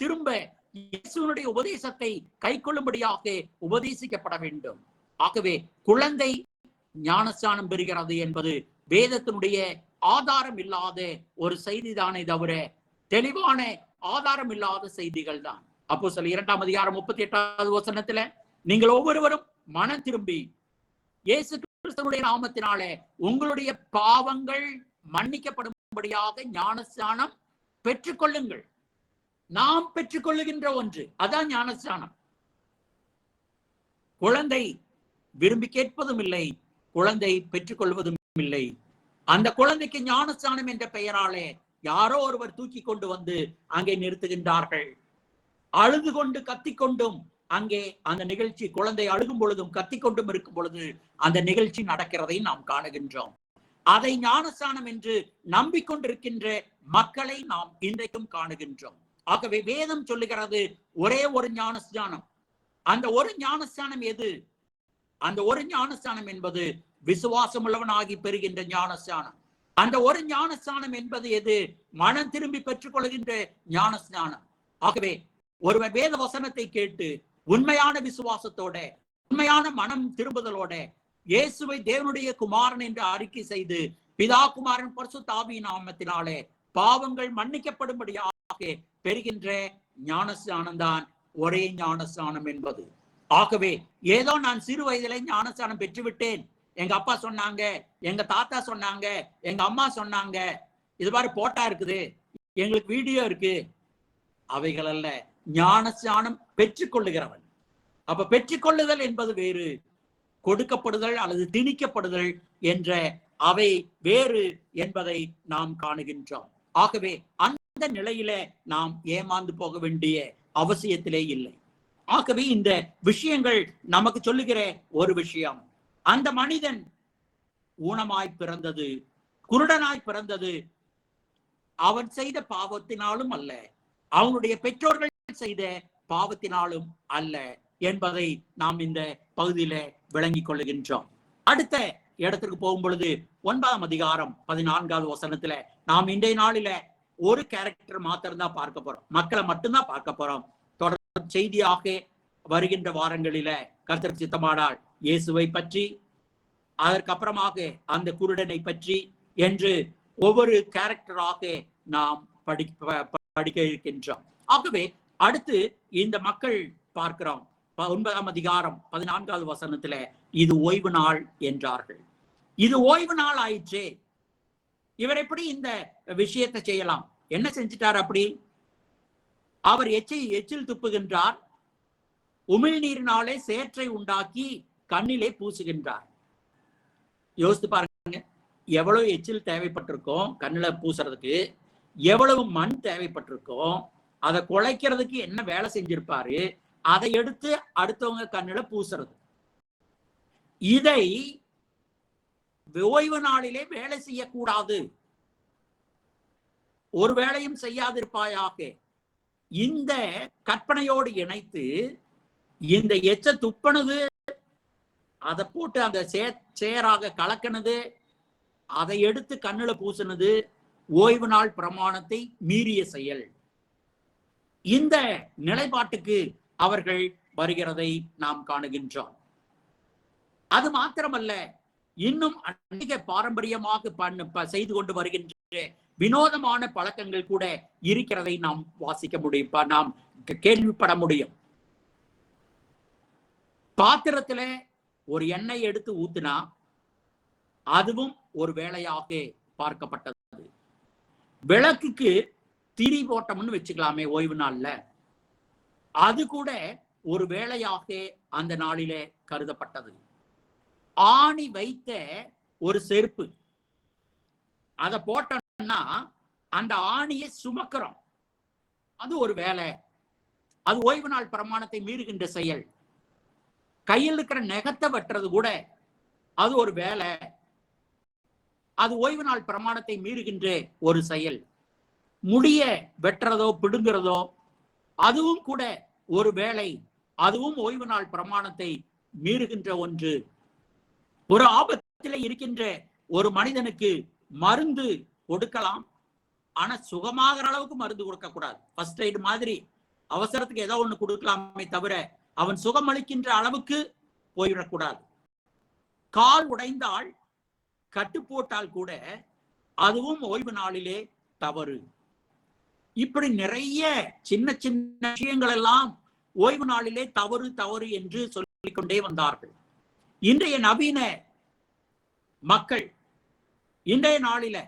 திரும்ப இயேசுவினுடைய உபதேசத்தை கை கொள்ளும்படியாக உபதேசிக்கப்பட வேண்டும். ஆகவே குழந்தை ஞானஸ்தானம் பெறுகிறது என்பது வேதத்தினுடைய ஆதாரம் இல்லாத ஒரு செய்திதானே தவிர தெளிவான ஆதாரம் இல்லாத செய்திகள் தான். அப்போஸ்தலர் 2ஆம் அதிகாரம் 38வது வசனத்துல, நீங்கள் ஒவ்வொருவரும் மனம் திரும்பி இயேசு கிறிஸ்துவினுடைய நாமத்தினாலே உங்களுடைய பாவங்கள் மன்னிக்கப்படும்படியாக ஞானஸ்நானம் பெற்றுக்கொள்ளுங்கள். நாம் பெற்றுக்கொள்ளுகின்ற ஒன்று, அதான் ஞானஸ்நானம். குழந்தை விரும்பி கேட்பதும் இல்லை, குழந்தை பெற்றுக்கொள்வதும் இல்லை. அந்த குழந்தைக்கு ஞானஸ்நானம் என்ற பெயராலே யாரோ ஒருவர் தூக்கி கொண்டு வந்து அங்கே நிறுத்துகின்றார்கள். அழுது கொண்டு கத்திக்கொண்டும் அங்கே அந்த நிகழ்ச்சி, குழந்தை அழுகும் பொழுதும் கத்திக்கொண்டும் இருக்கும் பொழுது அந்த நிகழ்ச்சி நடக்கிறதை நாம் காணுகின்றோம். அதை ஞானஸ்நானம் என்று நம்பிக்கொண்டிருக்கின்ற மக்களை நாம் இன்றைக்கும் காணுகின்றோம். ஆகவே வேதம் சொல்லுகிறது ஒரே ஒரு ஞானஸ்நானம். அந்த ஒரு ஞானஸ்நானம் எது? அந்த ஒரு ஞானஸ்நானம் என்பது விசுவாசம் உள்ளவனாகி பெறுகின்ற ஞானஸ்நானம். அந்த ஒரு ஞானஸ்நானம் என்பது எது? மனம் திரும்பி பெற்றுக் கொள்கின்ற ஞானஸ்நானம். ஆகவே ஒருவர் வேத வசனத்தை கேட்டு உண்மையான விசுவாசத்தோட, உண்மையான மனம் திரும்புதலோட இயேசுவை தேவனுடைய குமாரன் என்று அறிக்கை செய்து பிதா குமாரன் பரிசுத்த ஆவியின் நாமத்தினாலே பாவங்கள் மன்னிக்கப்படும்படியாக பெறுகின்ற ஞானஸ்நானம் தான் ஒரே ஞானஸ்நானம் என்பது. ஆகவே ஏதோ நான் சிறு வயதிலே ஞானஸ்நானம் பெற்றுவிட்டேன், எங்க அப்பா சொன்னாங்க, எங்க தாத்தா சொன்னாங்க, எங்க அம்மா சொன்னாங்க, இது மாதிரி போட்டா இருக்குது, எங்களுக்கு வீடியோ இருக்கு, அவைகள் அல்ல. ஞானஸ்நானம் பெற்றுக்கொள்ளுகிறவன். அப்ப பெற்றுக்கொள்ளுதல் என்பது வேறு, கொடுக்கப்படுதல் அல்லது திணிக்கப்படுதல் என்ற அவை வேறு என்பதை நாம் காணுகின்றோம். ஆகவே அந்த நிலையில நாம் ஏமாந்து போக வேண்டிய அவசியத்திலே இல்லை. ஆகவே இந்த விஷயங்கள் நமக்கு சொல்லுகிற ஒரு விஷயம், அந்த மனிதன் ஊனமாய் பிறந்தது, குருடனாய் பிறந்தது அவன் செய்த பாவத்தினாலும் அல்ல, அவனுடைய பெற்றோர்கள் செய்த பாவத்தினாலும் அல்ல என்பதை நாம் இந்த பகுதியில விளங்கிக் கொள்ளுகின்றோம். அடுத்த இடத்திற்கு போகும் பொழுது 9ஆம் அதிகாரம் 14வது வசனத்துல நாம் இன்றைய நாளில ஒரு கேரக்டர் மாத்திரம்தான் பார்க்க போறோம், மக்களை மட்டும்தான் பார்க்க போறோம். தொடர் செய்தியாக வருகின்ற வாரங்களில கர்த்தர் சித்தமானால் இயேசுவை பற்றி, அதற்கப்புறமாக அந்த குருடனை பற்றி என்று ஒவ்வொரு கேரக்டராக நாம் படிக்க இருக்கின்றோம். ஆகவே அடுத்து இந்த மக்கள் பார்க்கிறோம் 9ஆம் அதிகாரம் 14வது வசனத்துல, இது ஓய்வு நாள் என்றார்கள். இது ஓய்வு நாள் ஆயிற்றே, இவர் எப்படி இந்த விஷயத்தை செய்யலாம்? என்ன செஞ்சிட்டார்? அப்படி அவர் எச்சில் துப்புகின்றார், உமிழ்நீரினாலே சேற்றை உண்டாக்கி கண்ணிலே பூசுகின்றார். யோசித்து பாருங்க, எவ்வளவு எச்சில் தேவைப்பட்டிருக்கும் கண்ணில பூசுறதுக்கு, எவ்வளவு மண் தேவைப்பட்டிருக்கும், அதை குலைக்கிறதுக்கு என்ன வேலை செஞ்சிருப்பாரு, அதை எடுத்து அடுத்தவங்க கண்ணில பூசுறது. இதை ஓய்வு நாளிலே வேலை செய்யக்கூடாது, ஒரு வேலையும் செய்யாதிருப்பாயாக. இந்த கற்பனையோடு இணைத்து இந்த எச்ச துப்பனது, அதை போட்டு அந்த சேராக கலக்கினது, அதை எடுத்து கண்ணுல பூசினது ஓய்வு நாள் பிரமாணத்தை மீறிய செயல். இந்த நிலைப்பாட்டுக்கு அவர்கள் வருகிறதை நாம் காணுகின்றோம். அது மாத்திரமல்ல, இன்னும் அநேக பாரம்பரியமாக செய்து கொண்டு வருகின்ற வினோதமான பழக்கங்கள் கூட இருக்கிறதை நாம் வாசிக்க முடியும், நாம் கேள்விப்பட முடியும். பாத்திரத்துல ஒரு எண்ணெய் எடுத்து ஊத்துனா அதுவும் ஒரு வேலையாக பார்க்கப்பட்டது. விளக்குக்கு திரி போட்டோம்னு வச்சுக்கலாமே ஓய்வு நாள்ல, அது கூட ஒரு வேலையாக அந்த நாளிலே கருதப்பட்டது. ஆணி வைத்த ஒரு செருப்பு, அதை போட்டோம்னா அந்த ஆணியை சுமக்கிறோம், அது ஒரு வேலை, அது ஓய்வு நாள் பிரமாணத்தை மீறுகின்ற செயல். கையில் இருக்கிற நெகத்தை வெட்டுறது கூட அது ஒரு வேலை, அது ஓய்வு நாள் பிரமாணத்தை மீறுகின்ற ஒரு செயல். முடிய வெட்டுறதோ பிடுங்கிறதோ அதுவும் கூட ஒரு வேலை, அதுவும் ஓய்வு நாள் பிரமாணத்தை மீறுகின்ற ஒன்று. ஒரு ஆபத்தில் இருக்கின்ற ஒரு மனிதனுக்கு மருந்து கொடுக்கலாம், ஆனா சுகமாகிற அளவுக்கு மருந்து கொடுக்க கூடாது. ஃபர்ஸ்ட் எய்ட் மாதிரி அவசரத்துக்கு ஏதோ ஒண்ணு கொடுக்கலாமே தவிர அவன் சுகம் அளிக்கின்ற அளவுக்கு போயிடக்கூடாது. கால் உடைந்தால் கட்டு போட்டால் கூட அதுவும் ஓய்வு நாளிலே தவறு. இப்படி நிறைய சின்ன சின்ன விஷயங்கள் எல்லாம் ஓய்வு நாளிலே தவறு தவறு என்று சொல்லிக்கொண்டே வந்தார்கள். இன்றைய நவீன மக்கள், இன்றைய நாளில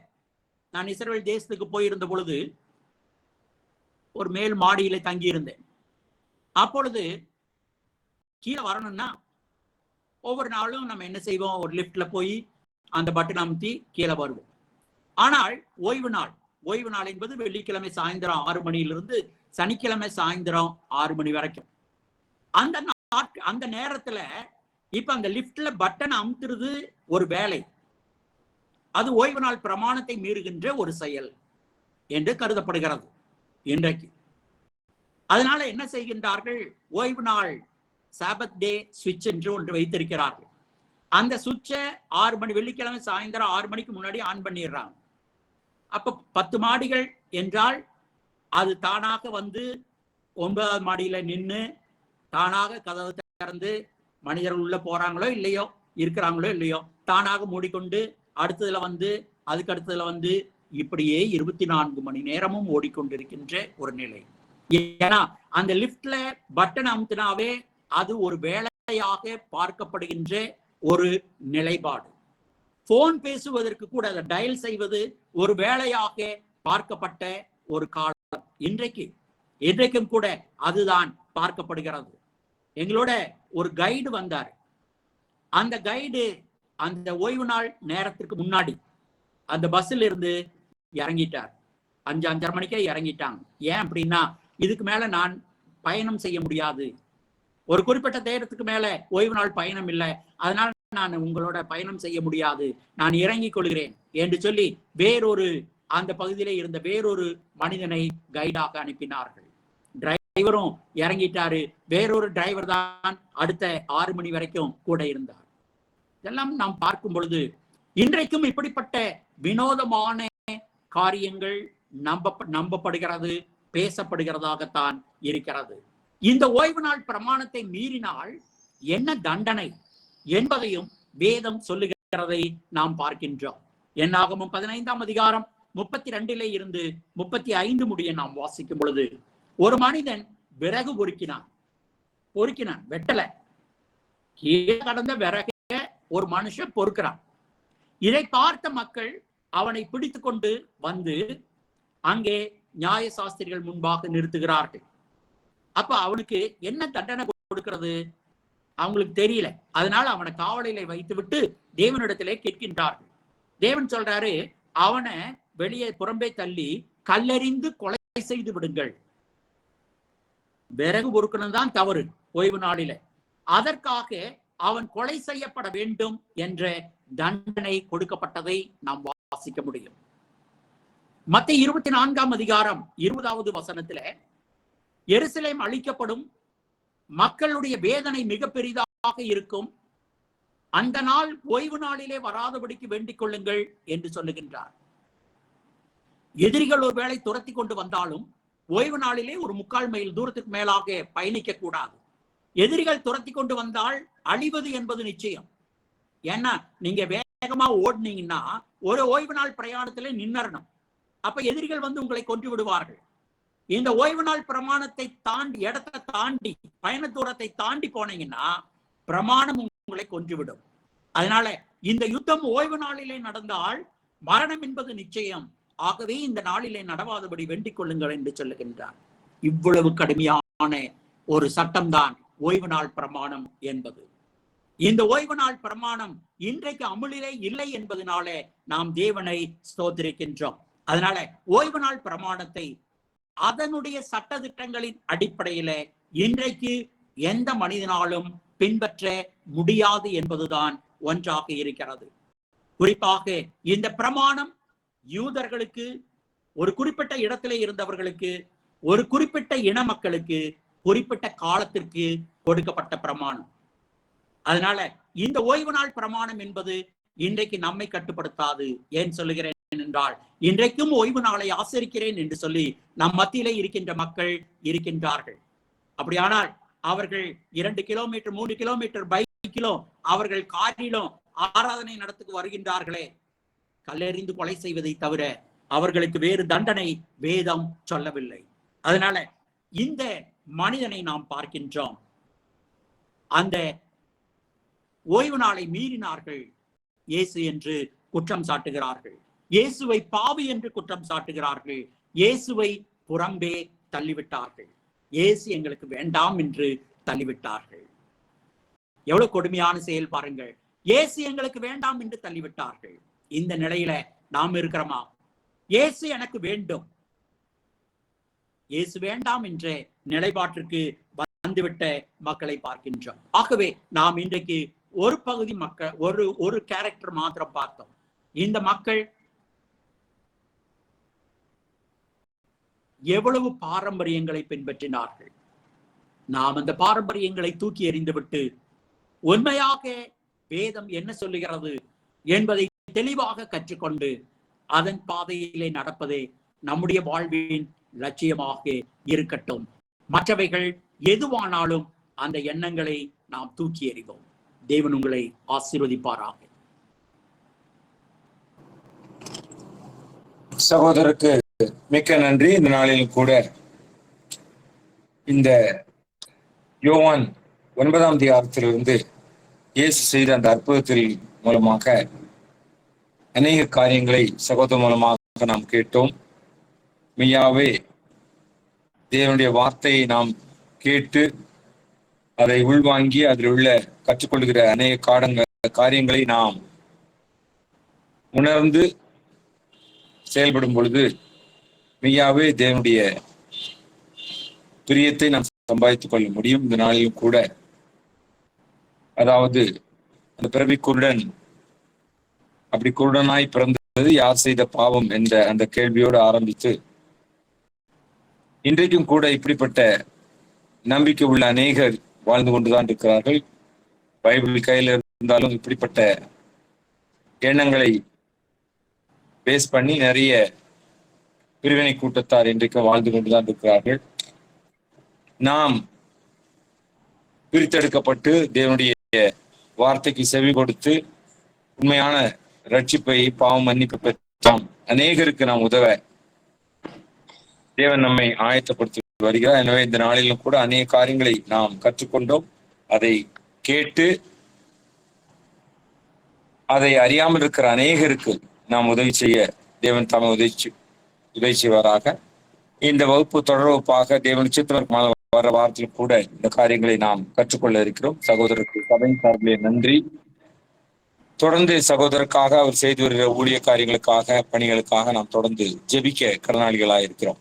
நான் இஸ்ரவேல் தேசத்துக்கு போயிருந்த பொழுது ஒரு மேல் மாடியில தங்கியிருந்தேன். அப்பொழுது கீழே வரணும்னா ஒவ்வொரு நாளும் நம்ம என்ன செய்வோம், ஒரு லிப்ட்ல போய் அந்த பட்டன் அமுத்தி கீழே வருவோம். ஆனால் ஓய்வு நாள் என்பது வெள்ளிக்கிழமை சாயந்தரம் 6 மணியிலிருந்து சனிக்கிழமை சாயந்தரம் 6 மணி வரைக்கும். அந்த நேரத்துல இப்ப அந்த லிப்ட்ல பட்டன் அமுத்துறது ஒரு வேலை, அது ஓய்வு நாள் பிரமாணத்தை மீறுகின்ற ஒரு செயல் என்று கருதப்படுகிறது இன்றைக்கு. அதனால என்ன செய்கின்றார்கள், ஓய்வு நாள் சாபத் டே சுவிட்ச் என்று ஒன்று வைத்திருக்கிறார்கள். அந்த சுவிட்சை 6 மணி வெள்ளிக்கிழமை சாயந்தரம் 6 மணிக்கு முன்னாடி ஆன் பண்ணிடுறாங்க. அப்ப 10 மாடிகள் என்றால் அது தானாக வந்து 9வது மாடியில நின்று தானாக கதவு திறந்து மனிதர்கள் உள்ள போறாங்களோ இல்லையோ, இருக்கிறாங்களோ இல்லையோ, தானாக மூடிக்கொண்டு அடுத்ததுல வந்து அதுக்கு அடுத்ததுல வந்து இப்படியே 24 மணி நேரமும் ஓடிக்கொண்டிருக்கின்ற ஒரு நிலை. ஏன்னா அந்த லிப்ட்ல பட்டன் அமுத்தினாவே அது ஒரு வேலையாக பார்க்கப்படுகின்ற ஒரு நிலைப்பாடு. போன் பேசுவதற்கு கூட அதை டயல் செய்வது ஒரு வேலையாக பார்க்கப்பட்ட ஒரு காலம். இன்றைக்கும் கூட அதுதான் பார்க்கப்படுகிறது. எங்களோட ஒரு கைடு வந்தார். அந்த கைடு அந்த ஓய்வு நாள் நேரத்திற்கு முன்னாடி அந்த பஸ்ல இருந்து இறங்கிட்டார். 5:30 மணிக்கே இறங்கிட்டாங்க. ஏன் அப்படின்னா, இதுக்கு மேல நான் பயணம் செய்ய முடியாது, ஒரு குறிப்பிட்ட நேரத்துக்கு மேல ஓய்வு நாள் பயணம் இல்லை, அதனால நான் உங்களோட பயணம் செய்ய முடியாது, நான் இறங்கிக் கொள்கிறேன் என்று சொல்லி வேறொரு அந்த பகுதியிலே இருந்த வேறொரு மனிதனை கைடாக அனுப்பினார்கள். டிரைவரும் இறங்கிட்டாரு. வேறொரு டிரைவர் தான் அடுத்த 6 மணி வரைக்கும் கூட இருந்தார். இதெல்லாம் நாம் பார்க்கும் பொழுது இன்றைக்கும் இப்படிப்பட்ட வினோதமான காரியங்கள் நம்பப்படுகிறது, பேசப்படுகிறதாகத்தான் இருக்கிறது. இந்த ஓய்வு நாள் பிரமாணத்தை மீறினால் என்ன தண்டனை என்பதையும் வேதம் சொல்லுகிறதை நாம் பார்க்கின்றோம். என்னாகமம் 15ஆம் அதிகாரம் 32 இருந்து 35 முடிய நாம் வாசிக்கும் பொழுது, ஒரு மனிதன் விறகு பொறுக்கினான், வெட்டல, கீழே கடந்த விறக ஒரு மனுஷன் பொறுக்கிறான். இதை பார்த்த மக்கள் அவனை பிடித்து கொண்டு வந்து அங்கே நியாய சாஸ்திரிகள் முன்பாக நிறுத்துகிறார்கள். அப்ப அவனுக்கு என்ன தண்டனை கொடுக்கிறது அவங்களுக்கு தெரியல. அதனால அவனை காவலிலே வைத்து விட்டு தேவனிடத்திலே கேட்கின்றார்கள். தேவன் சொல்றாரு, அவனை வெளியே புறம்பே தள்ளி கல்லெறிந்து கொலை செய்து விடுங்கள். விறகு பொறுக்கணும் தான் தவறு ஓய்வு நாளில, அதற்காக அவன் கொலை செய்யப்பட வேண்டும் என்ற தண்டனை கொடுக்கப்பட்டதை நாம் வாசிக்க முடியும். மத்தேயு 24ஆம் அதிகாரம் 20வது வசனத்துல, எருசலேம் அழிக்கப்படும், மக்களுடைய வேதனை மிக பெரிதாக இருக்கும், அந்த நாள் ஓய்வு நாளிலே வராதபடிக்கு வேண்டிக் கொள்ளுங்கள் என்று சொல்லுகின்றார். எதிரிகள் ஒருவேளை துரத்தி கொண்டு வந்தாலும் ஓய்வு நாளிலே ஒரு 3/4 மைல் தூரத்துக்கு மேலாக பயணிக்க கூடாது. எதிரிகள் துரத்தி கொண்டு வந்தால் அழிவது என்பது நிச்சயம். ஏன்னா நீங்க வேகமா ஓடுனீங்கன்னா ஒரு ஓய்வு நாள் பிரயாணத்திலே நின்னறணும். அப்ப எதிரிகள் வந்து உங்களை கொன்று விடுவார்கள். இந்த ஓய்வு நாள் பிரமாணத்தை தாண்டி, இடத்தை தாண்டி, பயண தூரத்தை தாண்டி போனீங்கன்னா பிரமாணம் உங்களை கொன்றுவிடும். அதனால இந்த யுத்தம் ஓய்வு நாளிலே நடந்தால் மரணம் என்பது நிச்சயம். ஆகவே இந்த நாளிலே நடவாதபடி வேண்டிக் கொள்ளுங்கள் என்று சொல்லுகின்றார். இவ்வளவு கடுமையான ஒரு சட்டம்தான் ஓய்வு நாள் பிரமாணம் என்பது. இந்த ஓய்வு நாள் பிரமாணம் இன்றைக்கு அமுலிலே இல்லை என்பதனாலே நாம் தேவனை ஸ்தோத்திரிக்கின்றோம். அதனால ஓய்வு நாள் பிரமாணத்தை அதனுடைய சட்ட திட்டங்களின் அடிப்படையில இன்றைக்கு எந்த மனிதனாலும் பின்பற்ற முடியாது என்பதுதான் ஒன்றாக இருக்கிறது. குறிப்பாக இந்த பிரமாணம் யூதர்களுக்கு, ஒரு குறிப்பிட்ட இடத்திலே இருந்தவர்களுக்கு, ஒரு குறிப்பிட்ட இன மக்களுக்கு, குறிப்பிட்ட காலத்திற்கு கொடுக்கப்பட்ட பிரமாணம். அதனால இந்த ஓய்வு நாள் பிரமாணம் என்பது இன்றைக்கு நம்மை கட்டுப்படுத்தாது. ஏன் சொல்லுகிறேன் என்றால், இன்றைக்கும் ஓய்வு நாளை ஆசரிக்கிறேன் என்று சொல்லி நம் மத்தியிலே இருக்கின்ற மக்கள் இருக்கின்றார்கள். அப்படியானால் அவர்கள் 2 கிலோமீட்டர் 3 கிலோமீட்டர் பைக்கிலும் அவர்கள் காரிலும் ஆராதனை நடத்துக்கு வருகின்றார்களே, கல்லெறிந்து கொலை செய்வதை தவிர அவர்களுக்கு வேறு தண்டனை வேதம் சொல்லவில்லை. அதனால இந்த மனிதனை நாம் பார்க்கின்றோம். அந்த ஓய்வு நாளை மீறினார்கள், இயேசு என்று குற்றம் சாட்டுகிறார்கள். இயேசுவை பாவி என்று குற்றம் சாட்டுகிறார்கள். இயேசுவை புறம்பே தள்ளிவிட்டார்கள். இயேசு எங்களுக்கு வேண்டாம் என்று தள்ளிவிட்டார்கள். எவ்வளவு கொடுமையான செயல் பாருங்கள். இயேசு எங்களுக்கு வேண்டாம் என்று தள்ளிவிட்டார்கள். இந்த நிலையில நாம் இருக்கிறோமா? இயேசு எனக்கு வேண்டும், இயேசு வேண்டாம் என்ற நிலைப்பாட்டிற்கு வந்துவிட்ட மக்களை பார்க்கின்றோம். ஆகவே நாம் இன்றைக்கு ஒரு பகுதி மக்கள், ஒரு கேரக்டர் மாத்திரம் பார்த்தோம். இந்த மக்கள் எவ்வளவு பாரம்பரியங்களை பின்பற்றினார்கள். நாம் அந்த பாரம்பரியங்களை தூக்கி எறிந்துவிட்டு உண்மையாக வேதம் என்ன சொல்லுகிறது என்பதை தெளிவாக கற்றுக்கொண்டு அதன் பாதையிலே நடப்பதே நம்முடைய வாழ்வின் லட்சியமாக இருக்கட்டும். மற்றவைகள் எதுவானாலும் அந்த எண்ணங்களை நாம் தூக்கி எறிவோம். தேவன் உங்களை ஆசீர்வதிப்பாராக. சகோதரருக்கு மிக்க நன்றி. இந்த நாளில் கூட இந்த யோவான் 9ஆம் அதிகாரத்திலிருந்து இயேசு செய்த அந்த அற்புதத்தில் மூலமாக அநேக காரியங்களை சகோதரர் மூலமாக நாம் கேட்டோம். மெய்யாவே தேவனுடைய வார்த்தையை நாம் கேட்டு அதை உள்வாங்கி அதில் உள்ள கற்றுக்கொள்கிற அநேக காரியங்களை நாம் உணர்ந்து செயல்படும் பொழுது மெய்யாவே தேவனுடைய பிரியத்தை நாம் சம்பாதித்துக் கொள்ள முடியும். இந்த நாளிலும் கூட, அதாவது அந்த பிறவி குருடன், அப்படி குருடனாய் பிறந்தது யார் செய்த பாவம் என்ற அந்த கேள்வியோடு ஆரம்பித்து இன்றைக்கும் கூட இப்படிப்பட்ட நம்பிக்கை உள்ள அநேகர் வாழ்ந்து கொண்டுதான் இருக்கிறார்கள். பைபிள் கையில் இருந்தாலும் இப்படிப்பட்ட எண்ணங்களை பேஸ் பண்ணி நிறைய பிரிவினை கூட்டத்தார் இன்றைக்கு வாழ்ந்து கொண்டுதான் இருக்கிறார்கள். நாம் பிரித்தெடுக்கப்பட்டு தேவனுடைய வார்த்தைக்கு செவி கொடுத்து உண்மையான ரட்சிப்பை, பாவம் மன்னிப்பு பெற்றோம் அநேகருக்கு நாம் உதவ தேவன் நம்மை ஆயத்தப்படுத்தி வருகிறார். எனவே இந்த நாளிலும் கூட அநேக காரியங்களை நாம் கற்றுக்கொண்டோம். அதை கேட்டு அதை அறியாமல் இருக்கிற அநேகருக்கு நாம் உதவி செய்ய தேவன் தாமே உதவி செய்வாராக. இந்த வகுப்பு தொடர் வகுப்பாக தேவன் சித்திரமாக வர வாரத்தில் கூட இந்த காரியங்களை நாம் கற்றுக்கொள்ள இருக்கிறோம். சகோதரருக்கு சபையின் சார்பிலே நன்றி. தொடர்ந்து சகோதரருக்காக அவர் செய்து வருகிற ஊழிய காரியங்களுக்காக, பணிகளுக்காக நாம் தொடர்ந்து ஜெபிக்க கடனாளிகளாக இருக்கிறோம்.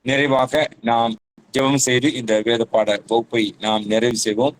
நிறைவாக நாம் ஜெபம் செய்து இந்த வேத பாட வகுப்பை நாம் நிறைவு செய்வோம்.